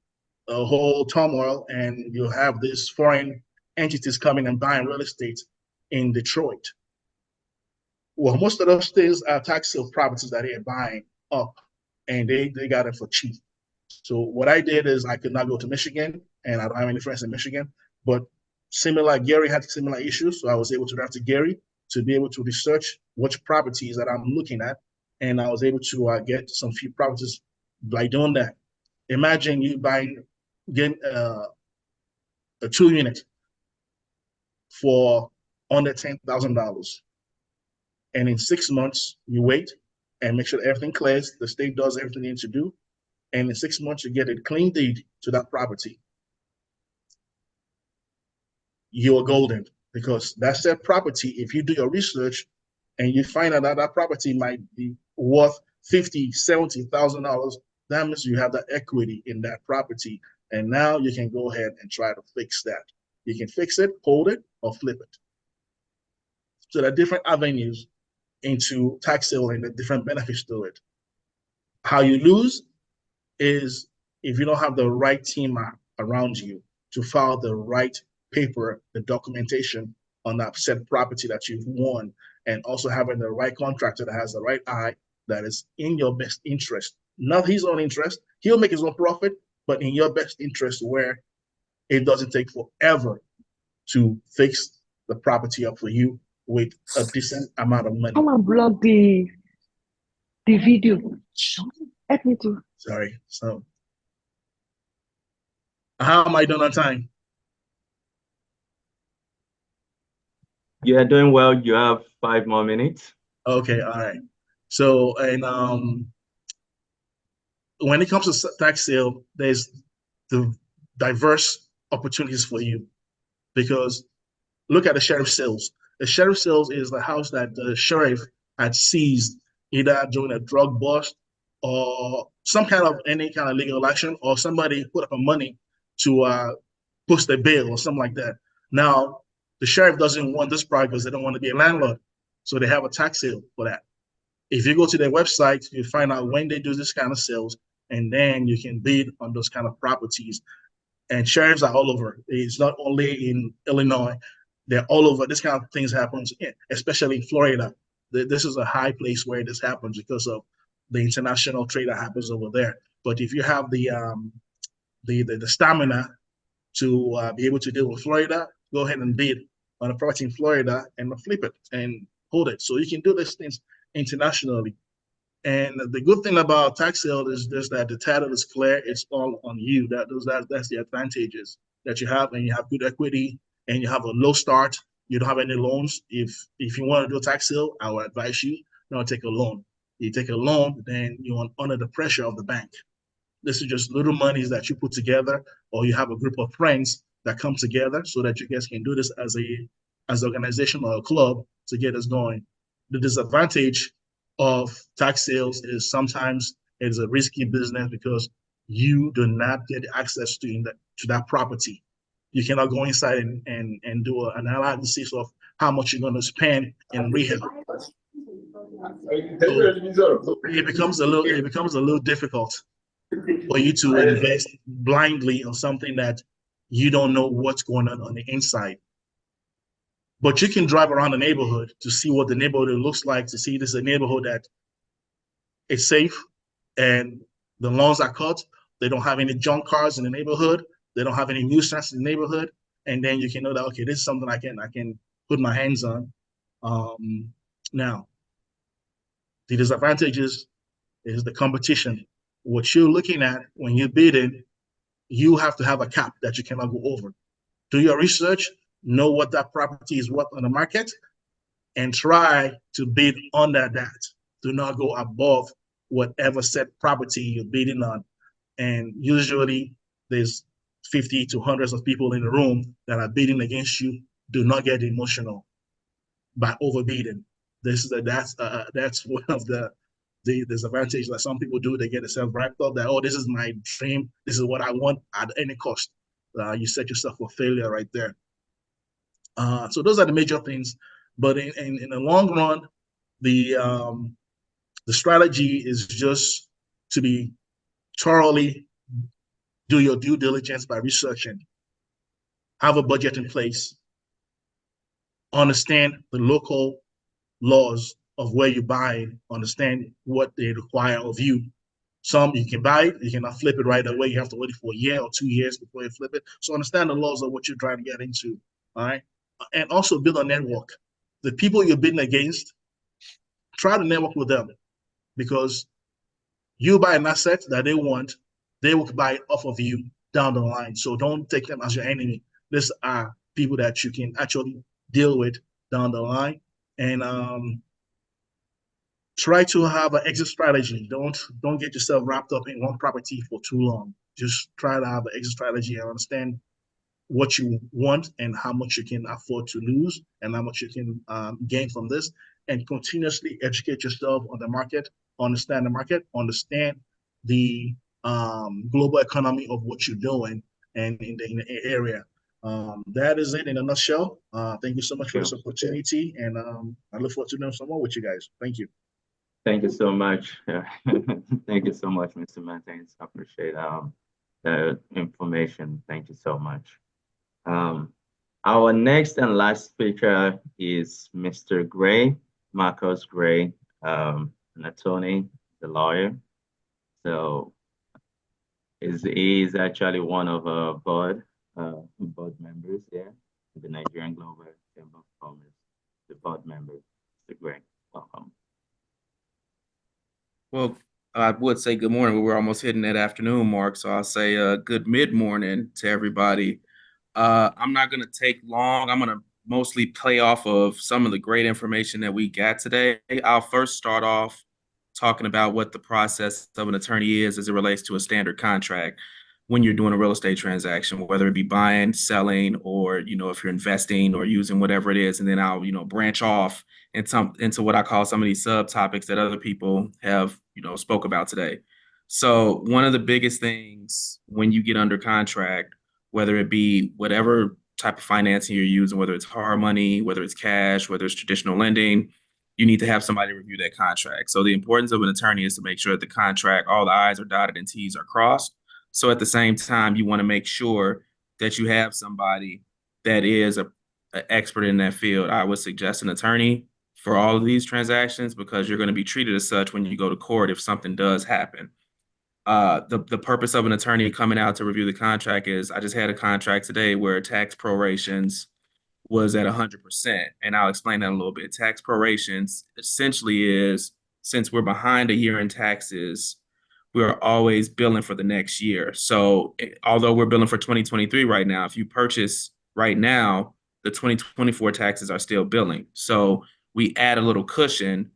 a whole turmoil, and you have these foreign entities coming and buying real estate in Detroit. Well, most of those things are tax sale properties that they're buying up, and they got it for cheap. So what I did is I could not go to Michigan, and I don't have any friends in Michigan, but Gary had similar issues, so I was able to drive to Gary to be able to research which properties that I'm looking at, and I was able to get some few properties by doing that. Imagine you getting a 2-unit for under $10,000, and in 6 months you wait and make sure that everything clears. The state does everything it needs to do, and in 6 months you get a clean deed to that property. You're golden, because that's that property. If you do your research and you find out that that property might be worth $50,000, $70,000, that means you have that equity in that property. And now you can go ahead and try to fix that. You can fix it, hold it, or flip it. So there are different avenues into tax sale and the different benefits to it. How you lose is if you don't have the right team around you to file the right paper, the documentation on that said property that you've won, and also having the right contractor that has the right eye that is in your best interest, not his own interest. He'll make his own profit, but in your best interest, where it doesn't take forever to fix the property up for you with a decent amount of money. Come and block the video. Help me to. Sorry. So how am I doing on time? You are doing well. You have 5 more minutes. Okay, all right. So, and when it comes to tax sale, there's the diverse opportunities for you, because look at the sheriff sales. The sheriff sales is the house that the sheriff had seized either during a drug bust or some kind of any kind of legal action, or somebody put up a money to post a bail or something like that. Now, the sheriff doesn't want this product because they don't want to be a landlord. So they have a tax sale for that. If you go to their website, you find out when they do this kind of sales, and then you can bid on those kind of properties. And sheriffs are all over. It's not only in Illinois, they're all over. This kind of things happens, especially in Florida. This is a high place where this happens because of the international trade that happens over there. But if you have the stamina to be able to deal with Florida, go ahead and bid on a property in Florida and flip it and hold it. So you can do these things internationally. And the good thing about tax sale is just that the title is clear. It's all on you. That's the advantages that you have, and you have good equity, and you have a low start. You don't have any loans. If you want to do a tax sale, I would advise you not take a loan. You take a loan, then you're under the pressure of the bank. This is just little monies that you put together, or you have a group of friends that come together so that you guys can do this as an organization or a club to get us going. The disadvantage of tax sales is sometimes it's a risky business because you do not get access to that property. You cannot go inside and do an analysis of how much you're going to spend in rehab. So it becomes a little difficult for you to invest blindly on something that you don't know what's going on the inside. But you can drive around the neighborhood to see what the neighborhood looks like, to see this is a neighborhood that is safe and the lawns are cut. They don't have any junk cars in the neighborhood. They don't have any nuisance in the neighborhood. And then you can know that, okay, this is something I can put my hands on. Now, the disadvantages is the competition. What you're looking at when you're bidding, you have to have a cap that you cannot go over. Do your research, know what that property is worth on the market, and try to bid under that. Do not go above whatever set property you're bidding on. And usually there's 50 to hundreds of people in the room that are bidding against you. Do not get emotional by overbidding. That's one of the disadvantage that some people do. They get themselves wrapped up that, oh, this is my dream. This is what I want at any cost. You set yourself for failure right there. So those are the major things. But in the long run, the strategy is just to be thoroughly do your due diligence by researching, have a budget in place, understand the local laws of where you buy, understand what they require of you. Some you can buy it, you cannot flip it right away. You have to wait for a year or 2 years before you flip it. So understand the laws of what you're trying to get into, all right? And also build a network. The people you're bidding against, try to network with them, because you buy an asset that they want, they will buy it off of you down the line. So don't take them as your enemy. These are people that you can actually deal with down the line. And try to have an exit strategy. Don't get yourself wrapped up in one property for too long. Just try to have an exit strategy and understand what you want and how much you can afford to lose and how much you can gain from this, and continuously educate yourself on the market, understand the global economy of what you're doing and in the area. That is it in a nutshell. Thank you so much for this opportunity, and I look forward to doing some more with you guys. Thank you. Thank you so much. Thank you so much, Mr. Martins. I appreciate the information. Thank you so much. Our next and last speaker is Mr. Gray, Marcus Gray, an attorney, the lawyer. So he is actually one of our board members here, the Nigerian Global Chamber of Commerce, the board member, Mr. Gray. Welcome. Well, I would say good morning, but we're almost hitting that afternoon mark. So I'll say good mid-morning to everybody. I'm not going to take long. I'm going to mostly play off of some of the great information that we got today. I'll first start off talking about what the process of an attorney is as it relates to a standard contract when you're doing a real estate transaction, whether it be buying, selling, or, if you're investing or using whatever it is. And then I'll, branch off into what I call some of these subtopics that other people have, spoke about today. So one of the biggest things when you get under contract, whether it be whatever type of financing you're using, whether it's hard money, whether it's cash, whether it's traditional lending, you need to have somebody review that contract. So the importance of an attorney is to make sure that the contract, all the I's are dotted and T's are crossed. So at the same time, you want to make sure that you have somebody that is an expert in that field. I would suggest an attorney for all of these transactions because you're going to be treated as such when you go to court if something does happen. The purpose of an attorney coming out to review the contract is I just had a contract today where tax prorations was at 100%. And I'll explain that a little bit. Tax prorations essentially is, since we're behind a year in taxes, we're always billing for the next year. So although we're billing for 2023 right now, if you purchase right now, the 2024 taxes are still billing. So we add a little cushion,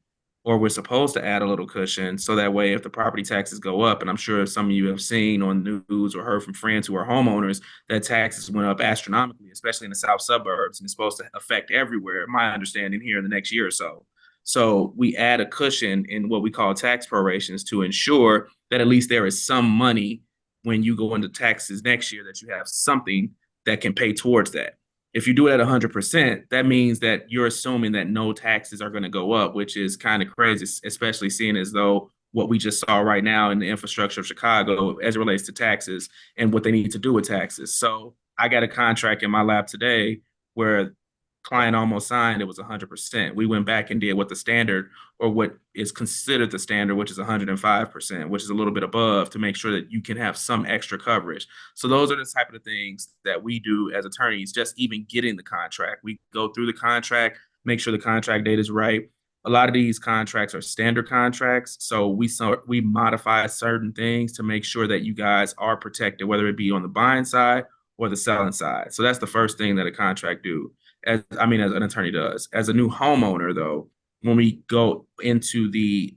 or we're supposed to add a little cushion, so that way if the property taxes go up, and I'm sure some of you have seen on news or heard from friends who are homeowners that taxes went up astronomically, especially in the south suburbs, and it's supposed to affect everywhere, my understanding, here in the next year or so. So we add a cushion in what we call tax prorations to ensure that at least there is some money when you go into taxes next year, that you have something that can pay towards that. If you do it at 100%, that means that you're assuming that no taxes are going to go up, which is kind of crazy, especially seeing as though what we just saw right now in the infrastructure of Chicago as it relates to taxes and what they need to do with taxes. So I got a contract in my lap today where client almost signed, it was 100%. We went back and did what the standard, or what is considered the standard, which is 105%, which is a little bit above, to make sure that you can have some extra coverage. So those are the type of things that we do as attorneys, just even getting the contract. We go through the contract, make sure the contract date is right. A lot of these contracts are standard contracts, so we modify certain things to make sure that you guys are protected, whether it be on the buying side or the selling side. So that's the first thing that a contract do. As an attorney does. As a new homeowner, though, when we go into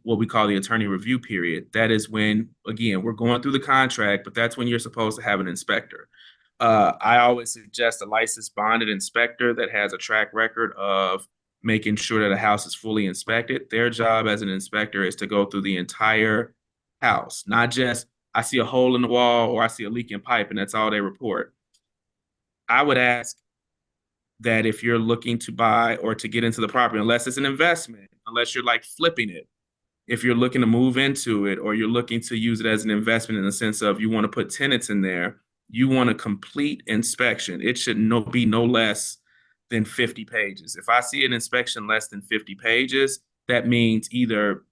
what we call the attorney review period, that is when, again, we're going through the contract, but that's when you're supposed to have an inspector. I always suggest a licensed bonded inspector that has a track record of making sure that a house is fully inspected. Their job as an inspector is to go through the entire house, not just I see a hole in the wall or I see a leaking pipe and that's all they report. I would ask that if you're looking to buy or to get into the property, unless it's an investment, unless you're like flipping it, if you're looking to move into it or you're looking to use it as an investment in the sense of you want to put tenants in there, you want a complete inspection. It should be no less than 50 pages. If I see an inspection less than 50 pages, that means either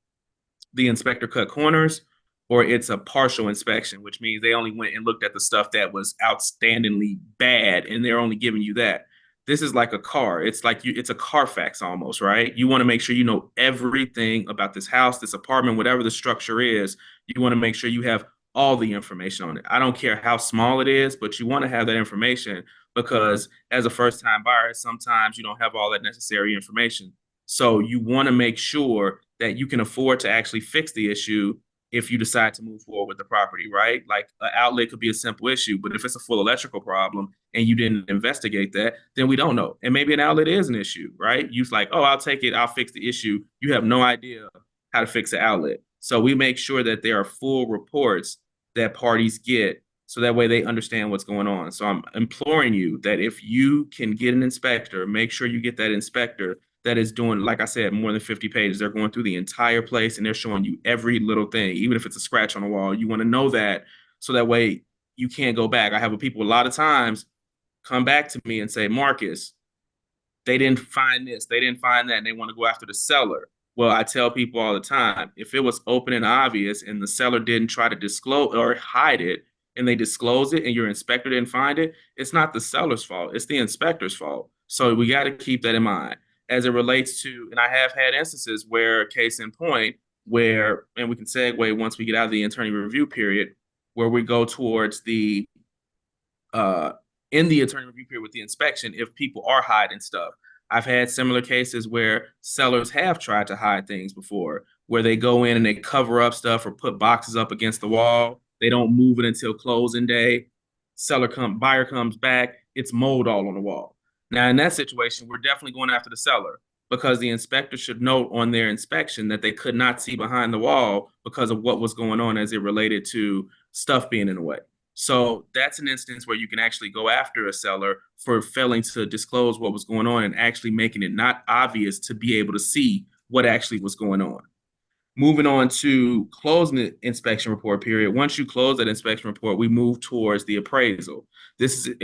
the inspector cut corners or it's a partial inspection, which means they only went and looked at the stuff that was outstandingly bad and they're only giving you that. This is like a car. It's like it's a Carfax almost, right? You want to make sure you know everything about this house, this apartment, whatever the structure is. You want to make sure you have all the information on it. I don't care how small it is, but you want to have that information because as a first-time buyer, sometimes you don't have all that necessary information. So you want to make sure that you can afford to actually fix the issue if you decide to move forward with the property, right? Like an outlet could be a simple issue, but if it's a full electrical problem and you didn't investigate that, then we don't know. And maybe an outlet is an issue, right? You're like, oh, I'll take it, I'll fix the issue. You have no idea how to fix the outlet. So we make sure that there are full reports that parties get, so that way they understand what's going on. So I'm imploring you that if you can get an inspector, make sure you get that inspector that is doing, like I said, more than 50 pages. They're going through the entire place and they're showing you every little thing, even if it's a scratch on the wall. You want to know that, so that way you can't go back. I have people a lot of times come back to me and say, Marcus, they didn't find this, they didn't find that, and they want to go after the seller. Well, I tell people all the time, if it was open and obvious and the seller didn't try to disclose or hide it, and they disclose it and your inspector didn't find it, it's not the seller's fault, it's the inspector's fault. So we got to keep that in mind as it relates to, and I have had instances where, case in point, where, and we can segue once we get out of the attorney review period, where we go towards the in the attorney review period with the inspection, if people are hiding stuff. I've had similar cases where sellers have tried to hide things before, where they go in and they cover up stuff or put boxes up against the wall. They don't move it until closing day. Buyer comes back, it's mold all on the wall. Now, in that situation, we're definitely going after the seller, because the inspector should note on their inspection that they could not see behind the wall because of what was going on as it related to stuff being in the way. So that's an instance where you can actually go after a seller for failing to disclose what was going on and actually making it not obvious to be able to see what actually was going on. Moving on to closing the inspection report period. Once you close that inspection report, we move towards the appraisal. This is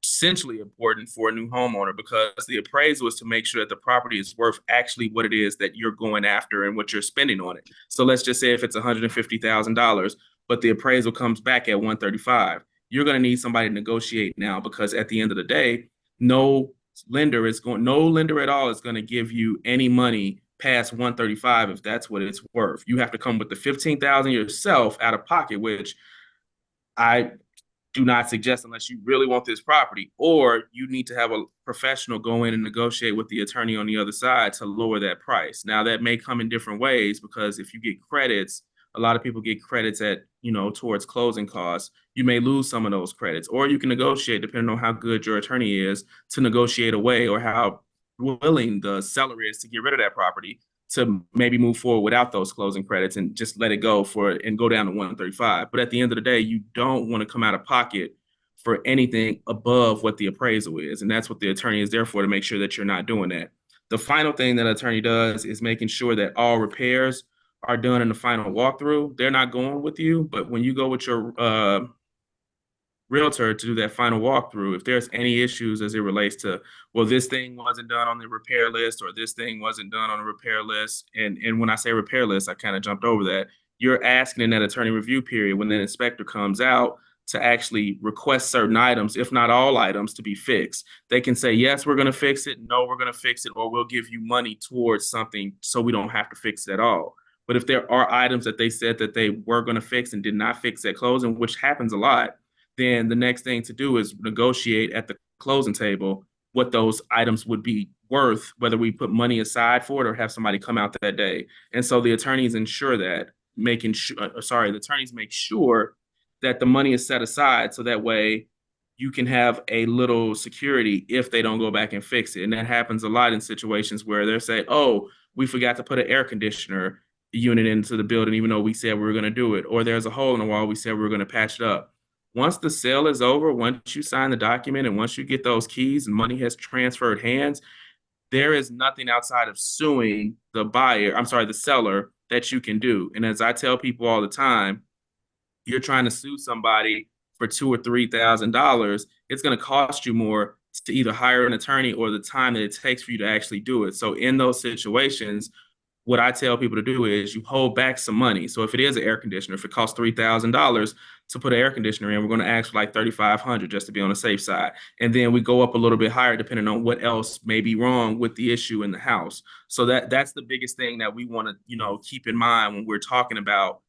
essentially important for a new homeowner, because the appraisal is to make sure that the property is worth actually what it is that you're going after and what you're spending on it. So let's just say if it's $150,000, but the appraisal comes back at 135, you're going to need somebody to negotiate now, because at the end of the day, no lender at all is going to give you any money past 135 if that's what it's worth. You have to come with the 15,000 yourself out of pocket, which I do not suggest unless you really want this property, or you need to have a professional go in and negotiate with the attorney on the other side to lower that price. Now, that may come in different ways, because if you get credits, a lot of people get credits at, towards closing costs. You may lose some of those credits, or you can negotiate, depending on how good your attorney is, to negotiate away, or how willing the seller is to get rid of that property, to maybe move forward without those closing credits and just let it go and go down to 135. But at the end of the day, you don't want to come out of pocket for anything above what the appraisal is. And that's what the attorney is there for, to make sure that you're not doing that. The final thing that an attorney does is making sure that all repairs are done in the final walkthrough. They're not going with you, but when you go with your realtor to do that final walkthrough, if there's any issues as it relates to, well, this thing wasn't done on the repair list, or this thing wasn't done on the repair list. And when I say repair list, I kind of jumped over that. You're asking in that attorney review period, when the inspector comes out, to actually request certain items, if not all items, to be fixed. They can say, yes, we're going to fix it. No, we're going to fix it. Or we'll give you money towards something so we don't have to fix it at all. But if there are items that they said that they were going to fix and did not fix at closing, which happens a lot, then the next thing to do is negotiate at the closing table what those items would be worth, whether we put money aside for it or have somebody come out that day. And so the attorneys ensure that, the attorneys make sure that the money is set aside, so that way you can have a little security if they don't go back and fix it. And that happens a lot in situations where they're saying, oh, we forgot to put an air conditioner unit into the building, even though we said we were going to do it. Or there's a hole in the wall, we said we were going to patch it up. Once the sale is over, once you sign the document and once you get those keys and money has transferred hands, there is nothing outside of suing the seller, that you can do. And as I tell people all the time, you're trying to sue somebody for $2,000 or $3,000, it's going to cost you more to either hire an attorney or the time that it takes for you to actually do it. So in those situations, what I tell people to do is you hold back some money. So if it is an air conditioner, if it costs $3,000 to put an air conditioner in, we're going to ask for like $3,500 just to be on the safe side. And then we go up a little bit higher depending on what else may be wrong with the issue in the house. So that's the biggest thing that we want to, keep in mind when we're talking about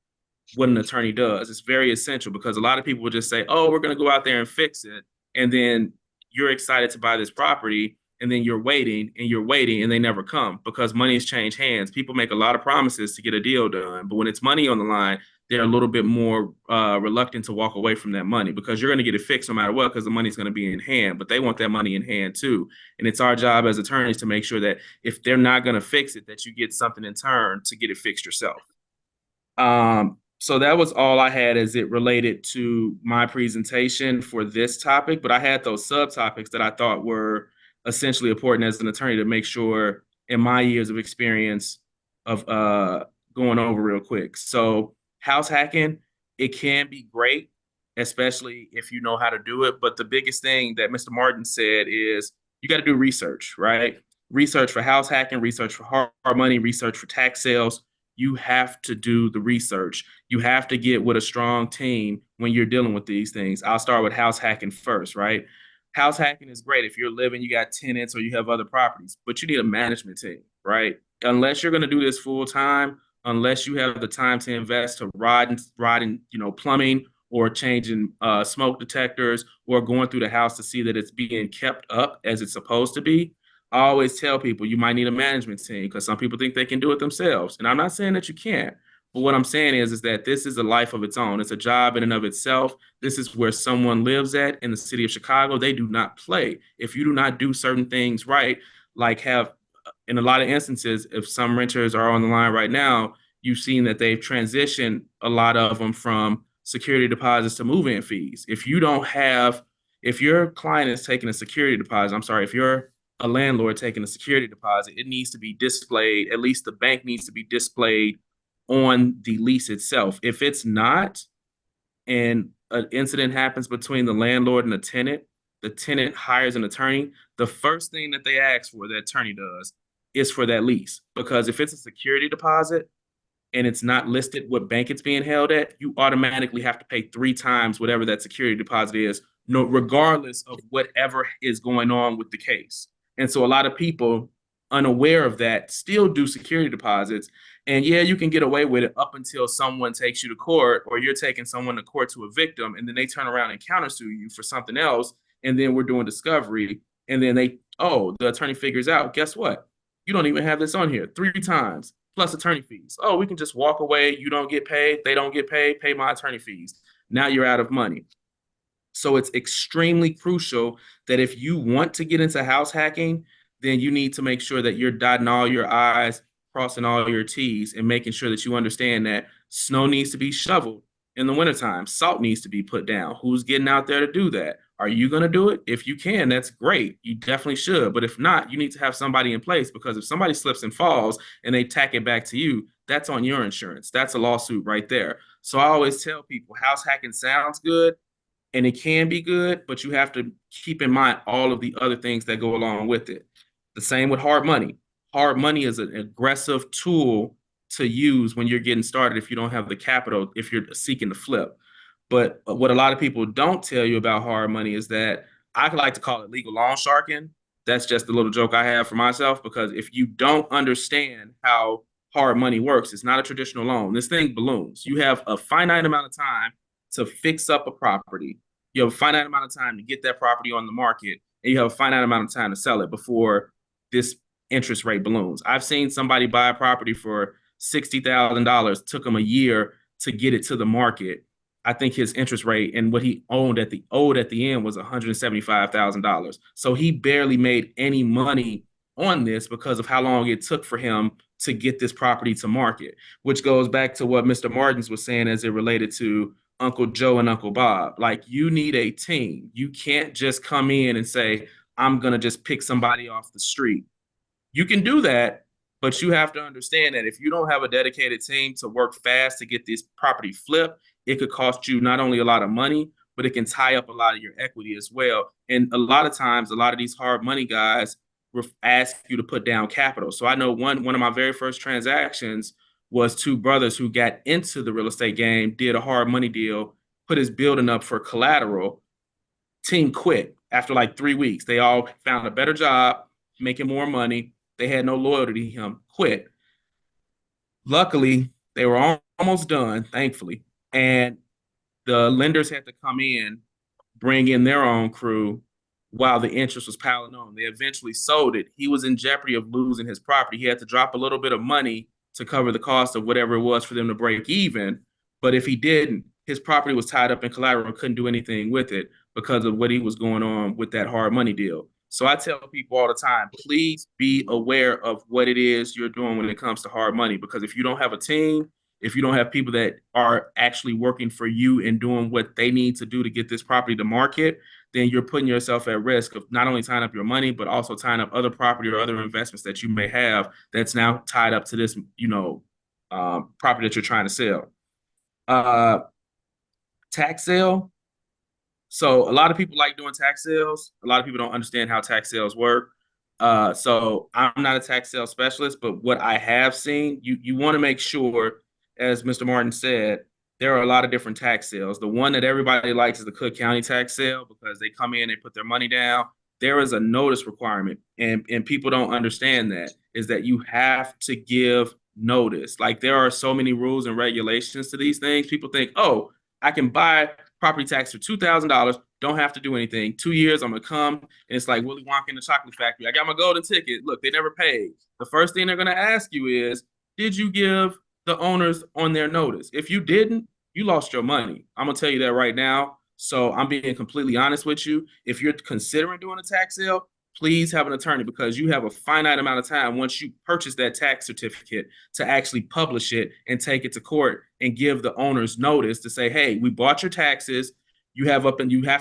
what an attorney does. It's very essential, because a lot of people will just say, oh, we're going to go out there and fix it. And then you're excited to buy this property, and then you're waiting and they never come, because money has changed hands. People make a lot of promises to get a deal done, but when it's money on the line, they're a little bit more reluctant to walk away from that money, because you're going to get it fixed no matter what, because the money's going to be in hand, but they want that money in hand too. And it's our job as attorneys to make sure that if they're not going to fix it, that you get something in turn to get it fixed yourself. So that was all I had as it related to my presentation for this topic, but I had those subtopics that I thought were essentially important as an attorney to make sure in my years of experience of going over real quick. So house hacking, it can be great, especially if you know how to do it. But the biggest thing that Mr. Martin said is you got to do research, right? Research for house hacking, research for hard money, research for tax sales. You have to do the research. You have to get with a strong team when you're dealing with these things. I'll start with house hacking first, right? House hacking is great if you're living, you got tenants or you have other properties, but you need a management team, right? Unless you're going to do this full time, unless you have the time to invest to rod in, plumbing or changing smoke detectors or going through the house to see that it's being kept up as it's supposed to be. I always tell people you might need a management team because some people think they can do it themselves. And I'm not saying that you can't. But what I'm saying is that this is a life of its own. It's a job in and of itself. This is where someone lives at in the city of Chicago. They do not play. If you do not do certain things right, like have in a lot of instances, if some renters are on the line right now, you've seen that they've transitioned a lot of them from security deposits to move-in fees. If your client is taking a security deposit, if you're a landlord taking a security deposit, it needs to be displayed, at least the bank needs to be displayed on the lease itself. If it's not, and an incident happens between the landlord and the tenant hires an attorney, the first thing that they ask for, the attorney does, is for that lease. Because if it's a security deposit and it's not listed what bank it's being held at, you automatically have to pay 3 times whatever that security deposit is, no, regardless of whatever is going on with the case. And so a lot of people unaware of that still do security deposits. And yeah, you can get away with it up until someone takes you to court or you're taking someone to court to a victim and then they turn around and countersue you for something else. And then we're doing discovery. And then the attorney figures out, guess what? You don't even have this on here 3 times plus attorney fees. Oh, we can just walk away. You don't get paid. They don't get paid. Pay my attorney fees. Now you're out of money. So it's extremely crucial that if you want to get into house hacking, then you need to make sure that you're dotting all your I's, crossing all your T's, and making sure that you understand that snow needs to be shoveled in the wintertime. Salt needs to be put down. Who's getting out there to do that? Are you going to do it? If you can, that's great. You definitely should. But if not, you need to have somebody in place because if somebody slips and falls and they tack it back to you, that's on your insurance. That's a lawsuit right there. So I always tell people house hacking sounds good and it can be good, but you have to keep in mind all of the other things that go along with it. The same with hard money. Hard money is an aggressive tool to use when you're getting started if you don't have the capital, if you're seeking to flip. But what a lot of people don't tell you about hard money is that I like to call it legal loan sharking. That's just a little joke I have for myself because if you don't understand how hard money works, it's not a traditional loan. This thing balloons. You have a finite amount of time to fix up a property. You have a finite amount of time to get that property on the market, and you have a finite amount of time to sell it before this interest rate balloons. I've seen somebody buy a property for $60,000, took him a year to get it to the market. I think his interest rate and what he owed at the end was $175,000. So he barely made any money on this because of how long it took for him to get this property to market, which goes back to what Mr. Martins was saying as it related to Uncle Joe and Uncle Bob. Like you need a team. You can't just come in and say, I'm going to just pick somebody off the street. You can do that, but you have to understand that if you don't have a dedicated team to work fast to get this property flipped, it could cost you not only a lot of money, but it can tie up a lot of your equity as well. And a lot of times, a lot of these hard money guys ask you to put down capital. So I know one of my very first transactions was 2 brothers who got into the real estate game, did a hard money deal, put his building up for collateral. Team quit after like 3 weeks. They all found a better job, making more money. They had no loyalty to him, quit. Luckily, they were almost done, thankfully. And the lenders had to come in, bring in their own crew while the interest was piling on. They eventually sold it. He was in jeopardy of losing his property. He had to drop a little bit of money to cover the cost of whatever it was for them to break even. But if he didn't, his property was tied up in collateral and couldn't do anything with it because of what he was going on with that hard money deal. So I tell people all the time, please be aware of what it is you're doing when it comes to hard money, because if you don't have a team, if you don't have people that are actually working for you and doing what they need to do to get this property to market, then you're putting yourself at risk of not only tying up your money, but also tying up other property or other investments that you may have that's now tied up to this, property that you're trying to sell. Tax sale. So a lot of people like doing tax sales. A lot of people don't understand how tax sales work. So I'm not a tax sales specialist, but what I have seen, you want to make sure, as Mr. Martin said, there are a lot of different tax sales. The one that everybody likes is the Cook County tax sale because they come in, they put their money down. There is a notice requirement, and people don't understand that, is that you have to give notice. Like, there are so many rules and regulations to these things. People think, oh, I can buy property tax for $2,000, don't have to do anything. 2 years, I'm gonna come, and it's like Willy Wonka in the chocolate factory. I got my golden ticket. Look, they never paid. The first thing they're gonna ask you is, did you give the owners on their notice? If you didn't, you lost your money. I'm gonna tell you that right now. So I'm being completely honest with you. If you're considering doing a tax sale, please have an attorney, because you have a finite amount of time once you purchase that tax certificate to actually publish it and take it to court and give the owners notice to say, hey, we bought your taxes. You have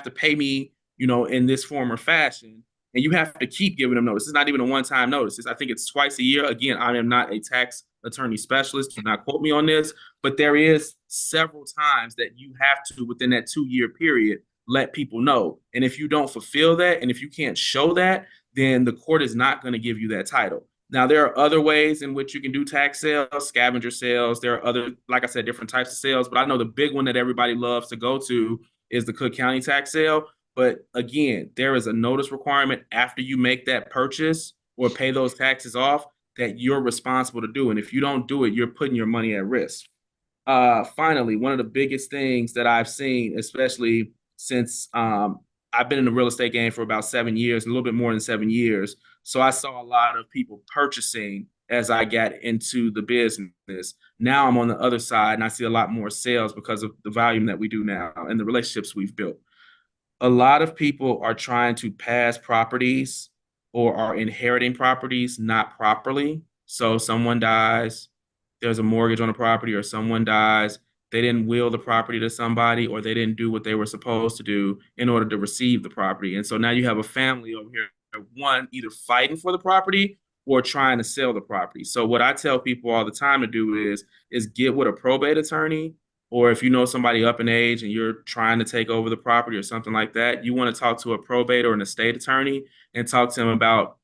to pay me, in this form or fashion. And you have to keep giving them notice. It's not even a one-time notice. I think it's twice a year. Again, I am not a tax attorney specialist. Do not quote me on this, but there is several times that you have to, within that 2-year period, let people know. And if you don't fulfill that, and if you can't show that, then the court is not going to give you that title. Now, there are other ways in which you can do tax sales, scavenger sales. There are other, like I said, different types of sales, but I know the big one that everybody loves to go to is the Cook County tax sale. But again, there is a notice requirement after you make that purchase or pay those taxes off that you're responsible to do. And if you don't do it, you're putting your money at risk. Finally, one of the biggest things that I've seen, especially since I've been in the real estate game for about 7 years, a little bit more than 7 years. So I saw a lot of people purchasing as I got into the business. Now I'm on the other side and I see a lot more sales because of the volume that we do now and the relationships we've built. A lot of people are trying to pass properties or are inheriting properties not properly. So someone dies, there's a mortgage on a property, or someone dies, they didn't will the property to somebody, or they didn't do what they were supposed to do in order to receive the property. And so now you have a family over here, one, either fighting for the property or trying to sell the property. So what I tell people all the time to do is get with a probate attorney, or if you know somebody up in age and you're trying to take over the property or something like that, you want to talk to a probate or an estate attorney and talk to them about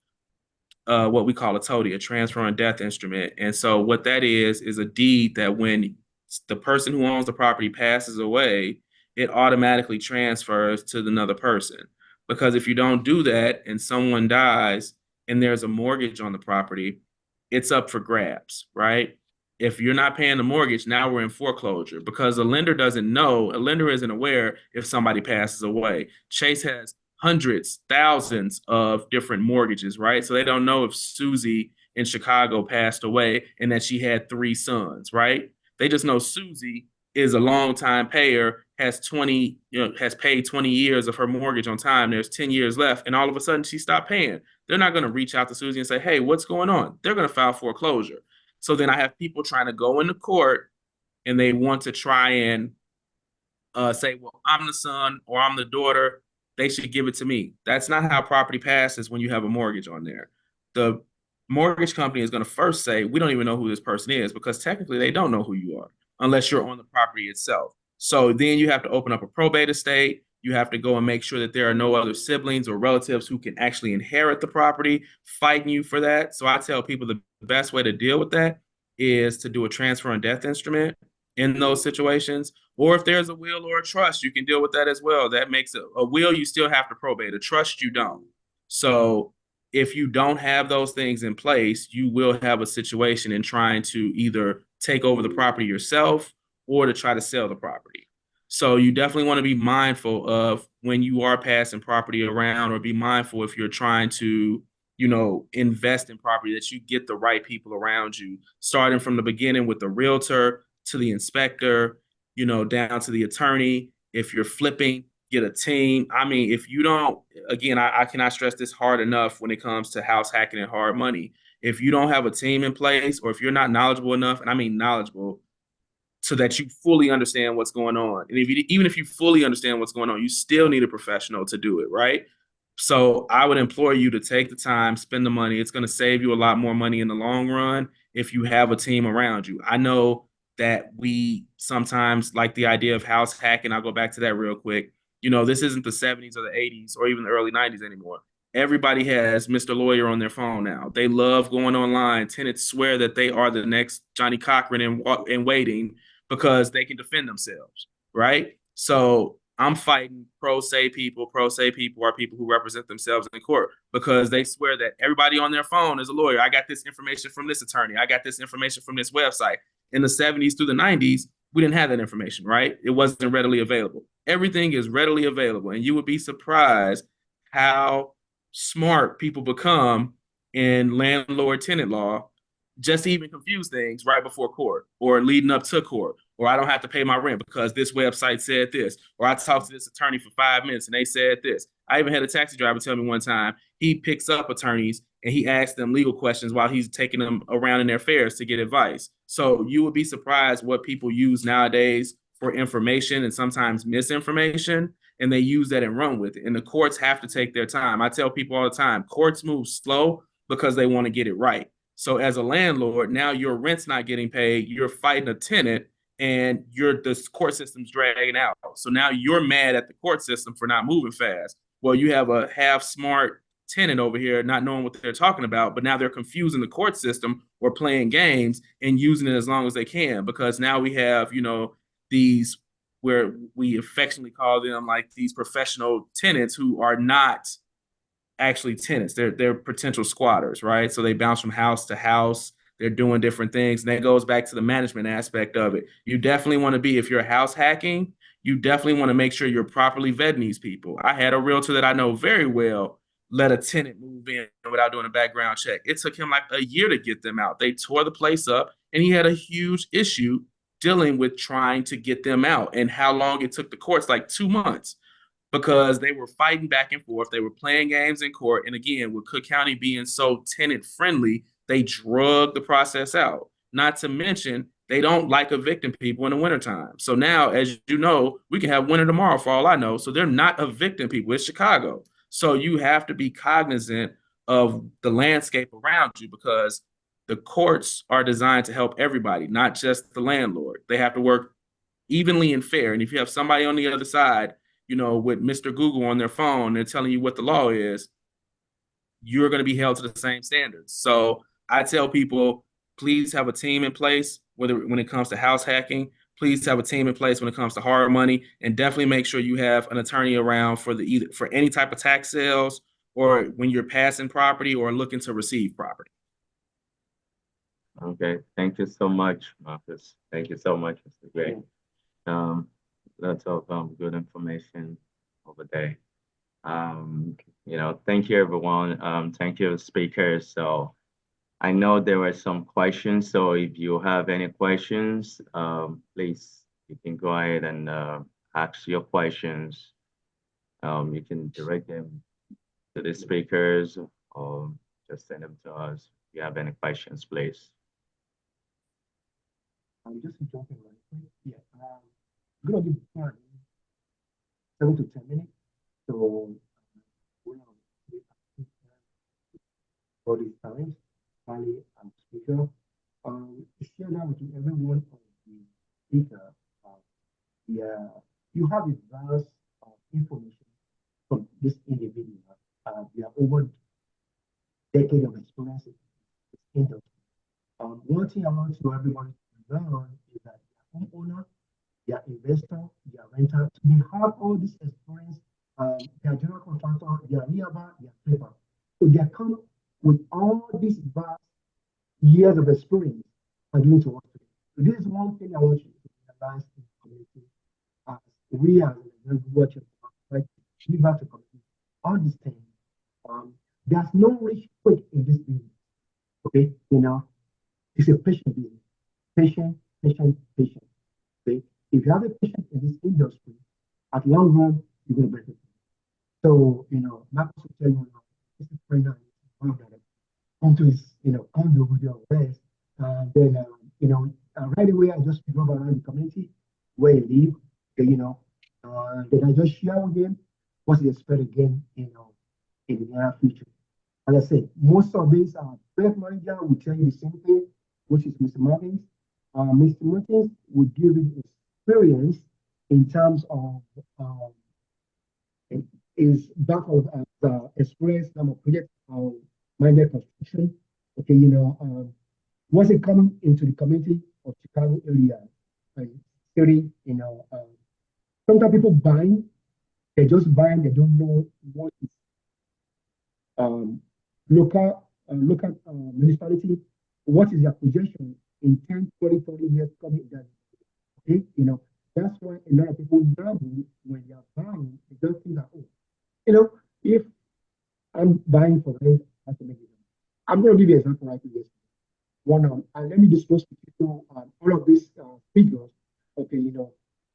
what we call a TODI, a transfer on death instrument. And so what that is a deed that when the person who owns the property passes away, it automatically transfers to another person. Because if you don't do that and someone dies and there's a mortgage on the property, it's up for grabs, right? If you're not paying the mortgage, now we're in foreclosure because the lender doesn't know, a lender isn't aware if somebody passes away. Chase has hundreds, thousands of different mortgages, right? So they don't know if Susie in Chicago passed away and that she had 3 sons, right? They just know Susie is a long-time payer, has paid 20 years of her mortgage on time. There's 10 years left, and all of a sudden she stopped paying. They're not going to reach out to Susie and say, hey, what's going on? They're going to file foreclosure. So then I have people trying to go into court and they want to try and say, well, I'm the son or I'm the daughter. They should give it to me. That's not how property passes when you have a mortgage on there. The mortgage company is going to first say, we don't even know who this person is, because technically they don't know who you are unless you're on the property itself. So then you have to open up a probate estate. You have to go and make sure that there are no other siblings or relatives who can actually inherit the property, fighting you for that. So I tell people the best way to deal with that is to do a transfer on death instrument in those situations. Or if there's a will or a trust, you can deal with that as well. That makes a will, you still have to probate. A trust, you don't. So if you don't have those things in place, you will have a situation in trying to either take over the property yourself or to try to sell the property. So you definitely want to be mindful of when you are passing property around, or be mindful if you're trying to, invest in property, that you get the right people around you, starting from the beginning with the realtor to the inspector, down to the attorney. If you're flipping, get a team. I mean, if you don't, again, I cannot stress this hard enough when it comes to house hacking and hard money. If you don't have a team in place, or if you're not knowledgeable enough, and I mean knowledgeable, so that you fully understand what's going on. And even if you fully understand what's going on, you still need a professional to do it, right? So I would implore you to take the time, spend the money. It's going to save you a lot more money in the long run if you have a team around you. I know that we sometimes like the idea of house hacking. I'll go back to that real quick. This isn't the 70s or the 80s or even the early 90s anymore. Everybody has Mr. Lawyer on their phone now. They love going online. Tenants swear that they are the next Johnny Cochran in waiting because they can defend themselves, right? So I'm fighting pro se people. Pro se people are people who represent themselves in court because they swear that everybody on their phone is a lawyer. I got this information from this attorney. I got this information from this website. In the 70s through the 90s, we didn't have that information, right? It wasn't readily available. Everything is readily available. And you would be surprised how smart people become in landlord-tenant law just to even confuse things right before court or leading up to court, or I don't have to pay my rent because this website said this, or I talked to this attorney for 5 minutes and they said this. I even had a taxi driver tell me one time he picks up attorneys and he asks them legal questions while he's taking them around in their fairs to get advice. So you would be surprised what people use nowadays for information and sometimes misinformation, and they use that and run with it. And the courts have to take their time. I tell people all the time, courts move slow because they want to get it right. So as a landlord, now your rent's not getting paid, you're fighting a tenant, and the court system's dragging out. So now you're mad at the court system for not moving fast. Well, you have a half smart tenant over here not knowing what they're talking about, but now they're confusing the court system or playing games and using it as long as they can, because now we have, these where we affectionately call them like these professional tenants who are not actually tenants. They're potential squatters, right? So they bounce from house to house. They're doing different things. And that goes back to the management aspect of it. You definitely want to be, if you're house hacking, you definitely want to make sure you're properly vetting these people. I had a realtor that I know very well let a tenant move in without doing a background check. It took him like a year to get them out. They tore the place up, and he had a huge issue dealing with trying to get them out. And how long it took the courts, like 2 months, because they were fighting back and forth. They were playing games in court. And again, with Cook County being so tenant friendly, they drug the process out. Not to mention, they don't like evicting people in the wintertime. So now, as you know, we can have winter tomorrow for all I know. So they're not evicting people. It's Chicago. So you have to be cognizant of the landscape around you, because the courts are designed to help everybody, not just the landlord. They have to work evenly and fair. And if you have somebody on the other side, with Mr. Google on their phone, they're telling you what the law is, you're going to be held to the same standards. So I tell people, please have a team in place, when it comes to house hacking. Please have a team in place when it comes to hard money, and definitely make sure you have an attorney around for any type of tax sales, or when you're passing property or looking to receive property. Okay, thank you so much, Marcus. Thank you so much, Mr. Gray. Lots of good information over there. Thank you, everyone. Thank you, speakers. So I know there were some questions. So if you have any questions, please, you can go ahead and ask your questions. You can direct them to the speakers or just send them to us. If you have any questions, please. I'm just jumping right quick. Yeah. I'm gonna give time 7 to 10 minutes. So for this time, finally, I'm speaker. Share that with everyone on the speaker. You have advanced information from this individual. They are over decade of experience in this industry. One thing I want to everybody to learn is that the homeowner, their investor, their renter, they have all this experience. Their general contractor, their realtor, their flipper. So they come with all these vast years of experience and doing to work today. So this is one thing I want you to realize in the community. As we as watching, right, give back to community. All these things. There's no rich quick in this business. Okay, it's a patient business. Patient. Okay, if you have a patient in this industry, at long run, you're going to benefit. So, Marcus will tell you, this is very nice. Come to his, come to your best. Then, right away, I just drove around the community where he live, okay, then I just share with him what he expect again, in the near future. As I said, most of these project manager will tell you the same thing, which is Mr. Martins. Mr. Martins will give you experience in terms of his background as experience in project minded construction. Okay, once it coming into the community of Chicago area, city, sometimes people buying, they just buying, they don't know what is um, local municipality, what is their projection in 10, 20, 30 years coming down. Okay, that's why a lot of people now, when they are buying, they just think that, oh, if I'm buying for rent, I have to make it. I'm going to give you an example right here. And let me disclose to you all of these figures. Okay,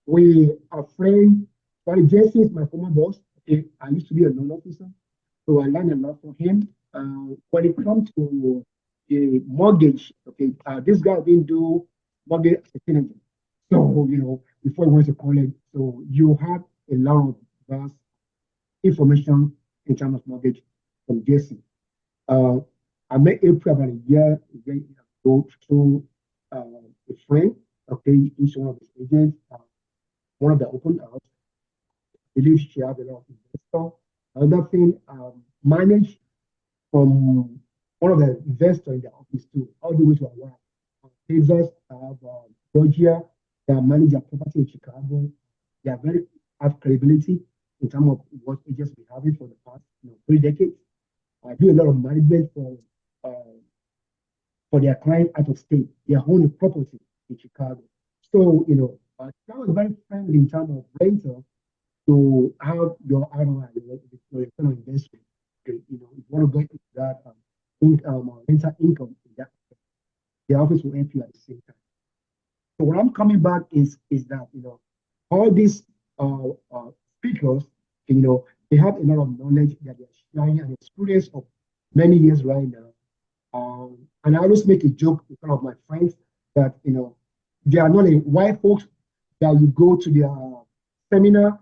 we are friends. But Jason is my former boss. Okay, I used to be a loan officer, so I learned a lot from him. When it comes to a mortgage, okay, this guy didn't do mortgage sustainability. So, before he went to college, so you have a lot of vast information in terms of mortgage from Jason. I met April about a year ago through a friend, okay, he's one of his agents, one of the open house. I believe she has a lot of investors. Another thing, managed from one of the investors in the office too, all the way to Hawaii. Texas, Georgia, they manage their property in Chicago. They are very have credibility in terms of what agents been having for the past 3 decades. I do a lot of management for their clients out of state. They own a property in Chicago. So, that was very friendly in terms of rental to have your ROI, your return on investment. Okay, if you want to go into that rental income, the office will help you at the same time. So what I'm coming back is that all these speakers, they have a lot of knowledge that they're sharing and experience of many years right now. And I always make a joke with one of my friends that they are not like white folks that you go to their seminar,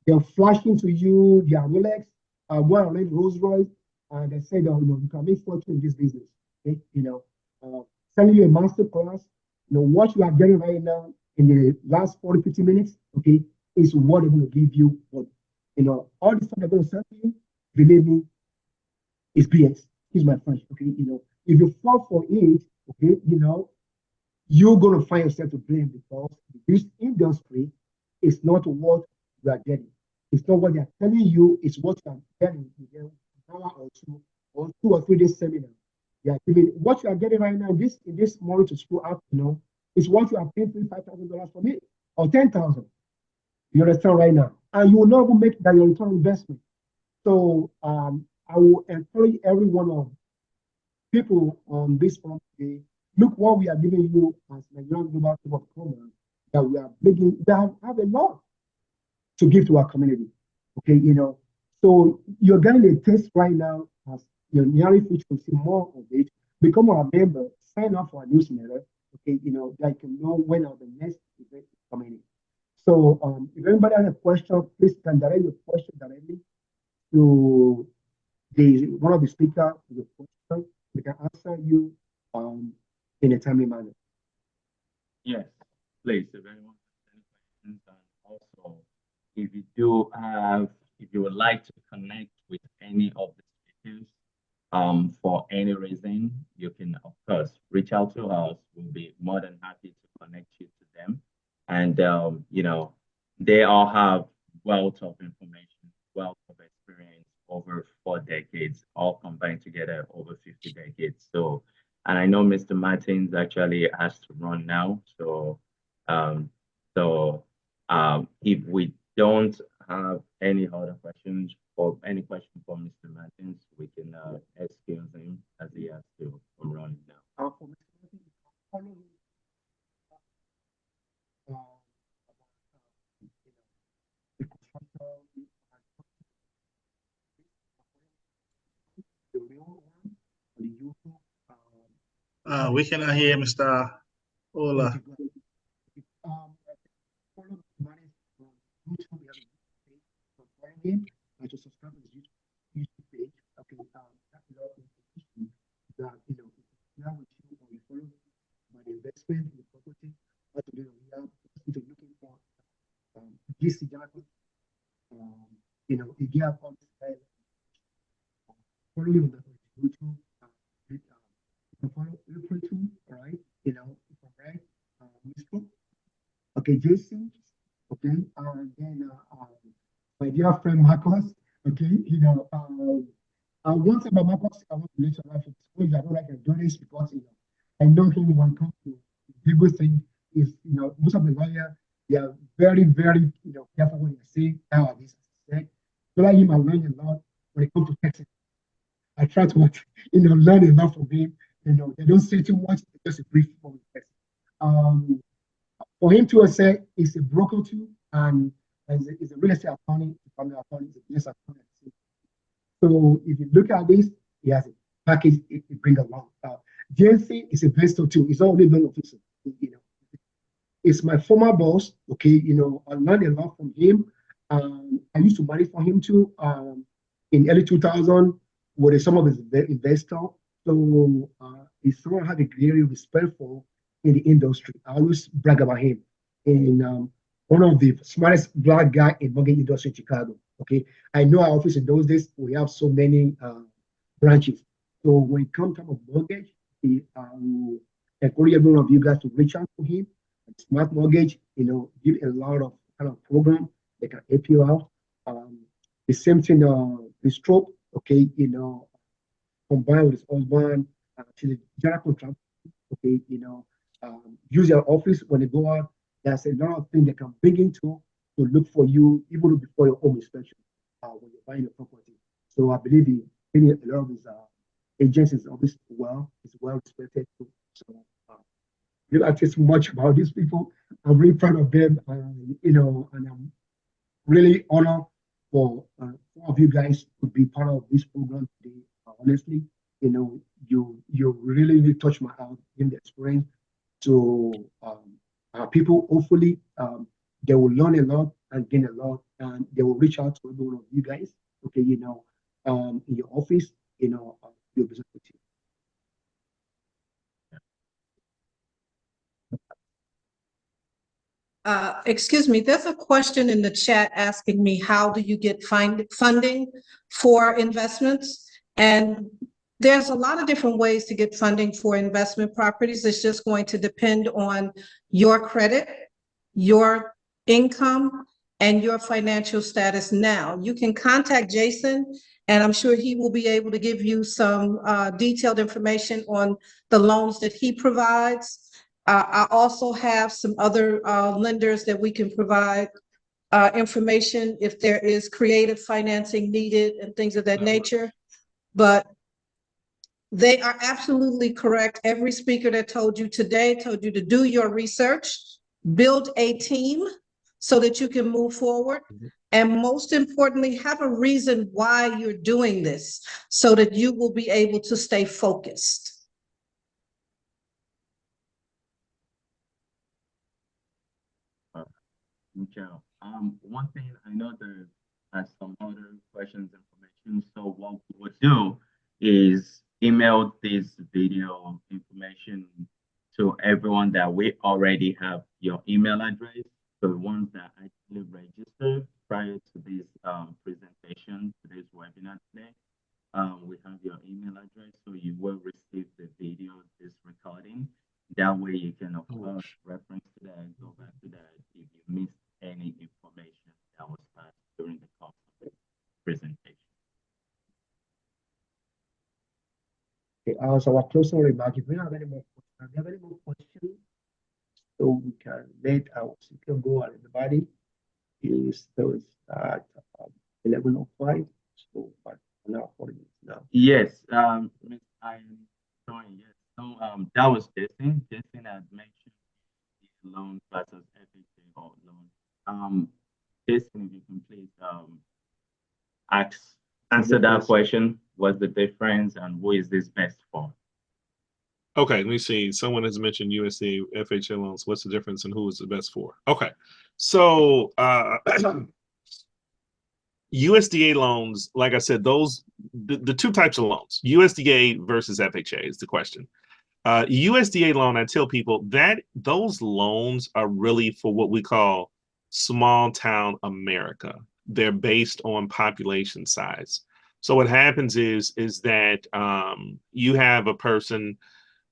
they're flashing to you their Rolex, one of them Rolls Royce, and they say that you can make fortune in this business. Okay? Selling you a master class, what you are getting right now in the last 40, 50 minutes, okay, is what they're going to give you. But, all the stuff they're going to sell to you, believe me, is BS. Here's my French, okay? If you fall for it, okay, you're going to find yourself to blame because this industry is not what you are getting. It's not what they're telling you, it's what you are getting in an hour or 2 or 3 days seminar. They are giving what you are getting right now in this morning to school app, is what you are paying $5,000 for me or 10,000. You understand right now, and you will not even make that your return on investment. So I will encourage every one of people on this forum today. Look what we are giving you as Nigerian Global Club program that we are bringing. That have a lot to give to our community. Okay, so you're getting a taste right now as your nearly future will see more of it. Become our member, sign up for our newsletter. Okay, that you can know when the next event is coming in. So if anybody has a question, please can direct your question directly to one of the speakers to the question. We can answer you in a timely manner. Yes, please, if anyone has any questions, and also if you would like to connect with any of the speakers, for any reason, you can of course reach out to us. We'll be more than happy to connect you to them. And they all have wealth of information, wealth of experience over 4 decades, all combined together over 50 decades. So, and I know Mr. Martins actually has to run now. So, if we don't have any other questions or any question for Mr. Martins, we can excuse him as he has to run now. We cannot hear Mr. Hola. Follow Martins on YouTube. We have a page for following him and to subscribe to his YouTube page. Okay, that's a lot of information that now with you or you follow by the investment in the property, what to do. We are just looking for GC Jonathan. If you have all this follow him on the YouTube. You can follow April too, all right? If I'm right, Mr. Okay, Jason. Okay, and then my dear friend Marcus. Okay, one thing about Marcus, I want to let you know disclosure. I don't like to do this because I know him when it comes to legal thing. Is most of the lawyers they are very very careful when they say nowadays. As I said, so like him, I learned a lot when it comes to Texas. I try to learn a lot from him. They don't say too much, just a brief for me. For him to say he's a broker too, and he's a real estate attorney, family attorney, he's a business attorney. So if you look at this, he has a package it brings along. JNC is a investor too. He's not only loan officer. It's my former boss. Okay, I learned a lot from him. I used to manage for him too. In early 2000, with some of his investors. So he's someone I have a great respect for in the industry. I always brag about him. And one of the smartest black guy in mortgage industry in Chicago. Okay, I know our office in those days we have so many branches. So when it comes time of mortgage, I will encourage every one of you guys to reach out to him. Smart mortgage, give a lot of kind of program that can help you out. The same thing with Troope. Okay, combined with his husband, she's a general contractor. Okay, use your office when they go out. There's a lot of things they can bring into to look for you even before your home inspection when you're buying a property. So I believe a lot of his agents is obviously well respected too. So you don't think much about these people. I'm really proud of them, and I'm really honored for some of you guys to be part of this program today. Honestly, you really touched my heart in the experience. So people, hopefully, they will learn a lot and gain a lot, and they will reach out to every one of you guys. Okay, in your office, your business team. Excuse me, there's a question in the chat asking me, how do you get funding for investments? And there's a lot of different ways to get funding for investment properties. It's just going to depend on your credit, your income, and your financial status now. You can contact Jason, and I'm sure he will be able to give you some detailed information on the loans that he provides. I also have some other lenders that we can provide information if there is creative financing needed and things of that nature. But they are absolutely correct. Every speaker that told you today told you to do your research, build a team so that you can move forward. And most importantly, have a reason why you're doing this so that you will be able to stay focused. Michelle, one thing I know there are some other questions, information. So what we would do is email this video information to everyone that we already have your email address. So the ones that actually registered prior to this presentation, today's webinar today, we have your email address, so you will receive the video, this recording. That way you can, of course, reference to that and go back to that if you missed any information that was passed during the course of the presentation. Okay, so our closing remark, if we have any more questions, so we can let our speaker go and everybody is still at 11:05, so but now 40 minutes now. Yes, I'm showing, yes. So that was Jason. Jason had mentioned the loan versus FHA or loan. Jason, if you can please answer that question. What's the difference and who is this best for? Okay, let me see. Someone has mentioned USDA FHA loans. What's the difference and who is the best for? Okay, so USDA loans, like I said, those the two types of loans, USDA versus FHA is the question. USDA loan, I tell people that those loans are really for what we call small town America. They're based on population size. So what happens is that you have a person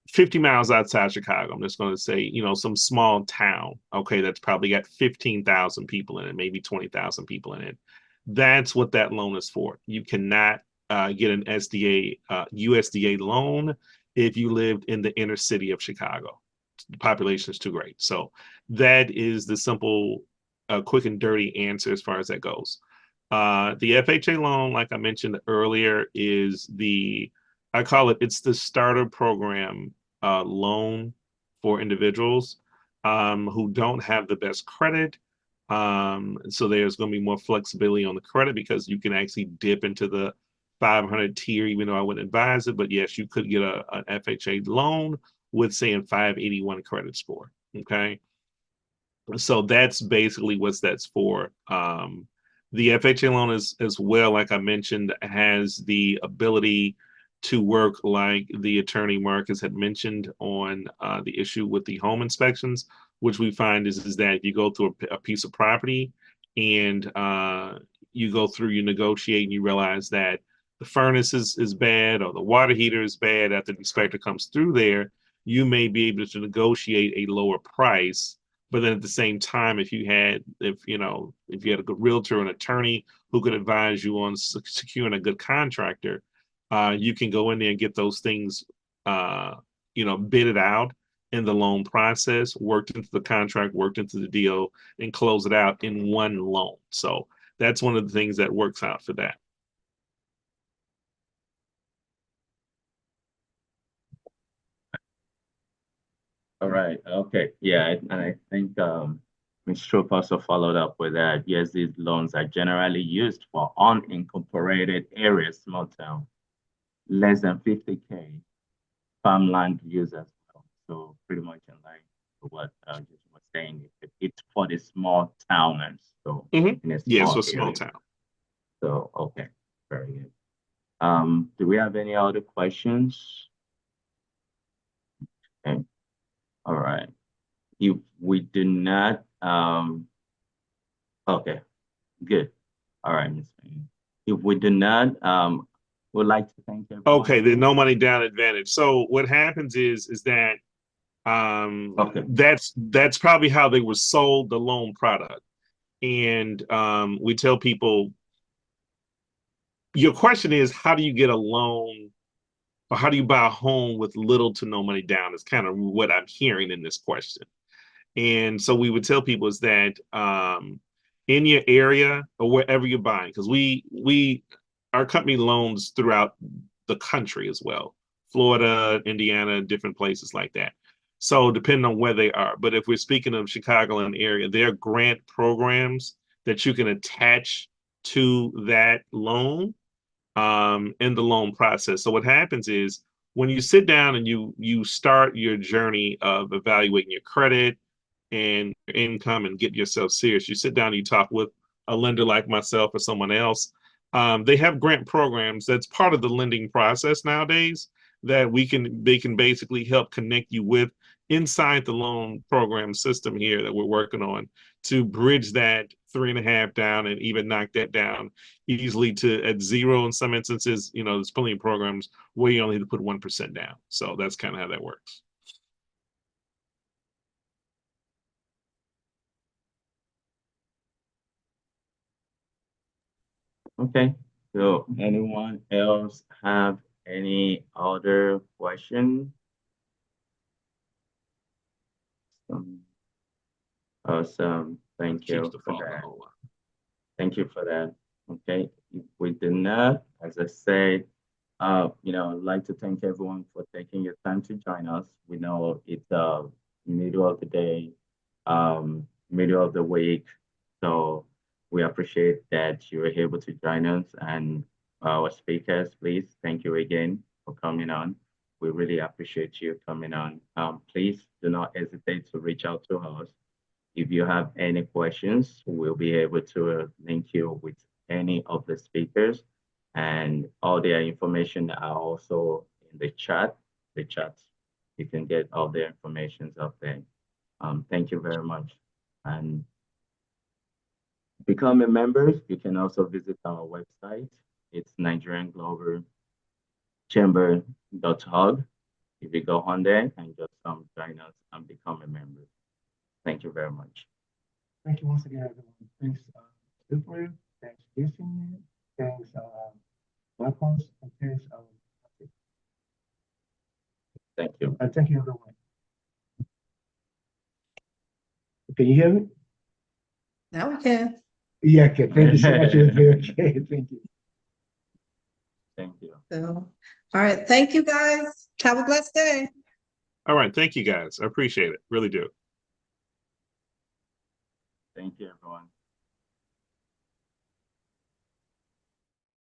50 miles outside Chicago. I'm just going to say, some small town, okay, that's probably got 15,000 people in it, maybe 20,000 people in it. That's what that loan is for. You cannot get an USDA loan if you lived in the inner city of Chicago. The population is too great. So that is the simple, quick and dirty answer as far as that goes. The FHA loan, like I mentioned earlier, is it's the starter program loan for individuals who don't have the best credit. So there's going to be more flexibility on the credit because you can actually dip into the 500 tier, even though I wouldn't advise it. But yes, you could get an FHA loan with, say, a 581 credit score. Okay. So that's basically what that's for. The FHA loan is, as well, like I mentioned, has the ability to work like the attorney Marcus had mentioned on the issue with the home inspections, which we find is that you go through a piece of property and you go through, you negotiate, and you realize that the furnace is bad or the water heater is bad. After the inspector comes through there, you may be able to negotiate a lower price. But then at the same time, if you had a good realtor, an attorney who could advise you on securing a good contractor, you can go in there and get those things, bidded out in the loan process, worked into the contract, worked into the deal, and close it out in one loan. So that's one of the things that works out for that. All right. Okay. Yeah, and I think Ms. Troope also followed up with that. Yes, these loans are generally used for unincorporated areas, small town, less than 50K farmland use as well. So pretty much in line with what you was saying. It's for the small towners. So in a Yes, small a small area. town. So okay, very good. Do we have any other questions? Okay. All right. If we do not, okay, good. All right, Ms. Payne. If we do not, would like to thank everyone. Okay, the no money down advantage. So what happens is that Okay. that's probably how they were sold the loan product. And we tell people, your question is, how do you get a loan or how do you buy a home with little to no money down? Is kind of what I'm hearing in this question. And so we would tell people is that in your area or wherever you're buying, because our company loans throughout the country as well, Florida, Indiana, different places like that. So depending on where they are, but if we're speaking of Chicagoland area, there are grant programs that you can attach to that loan in the loan process. So what happens is when you sit down and you start your journey of evaluating your credit and your income and get yourself serious, you sit down and you talk with a lender like myself or someone else. They have grant programs that's part of the lending process nowadays that they can basically help connect you with inside the loan program system here that we're working on to bridge that 3.5 down and even knock that down easily to at 0 in some instances. There's plenty of programs where you only need to put 1% down. So that's kind of how that works. Okay. So anyone else have any other question? Awesome. Thank you for that. Thank you for that. Okay. If we do not, as I said, I'd like to thank everyone for taking your time to join us. We know it's middle of the day, middle of the week. So we appreciate that you were able to join us. And our speakers, please, thank you again for coming on. We really appreciate you coming on. Please do not hesitate to reach out to us. If you have any questions, we'll be able to link you with any of the speakers, and all their information are also in the chat. The chat, you can get all their information up there. Thank you very much. And become a member. You can also visit our website. It's nigerianglobalchamber.org. If you go on there and just join us and become a member. Thank you very much. Thank you once again, everyone. Thanks, Troope. Thanks, Jason. Thanks, Weapons. And thanks, Thank you. thank you, everyone. Can you hear me? Now we can. Yeah, okay. Thank you so much. Okay, thank you. Thank you. So, all right. Thank you, guys. Have a blessed day. All right. Thank you, guys. I appreciate it. Really do. Thank you, everyone.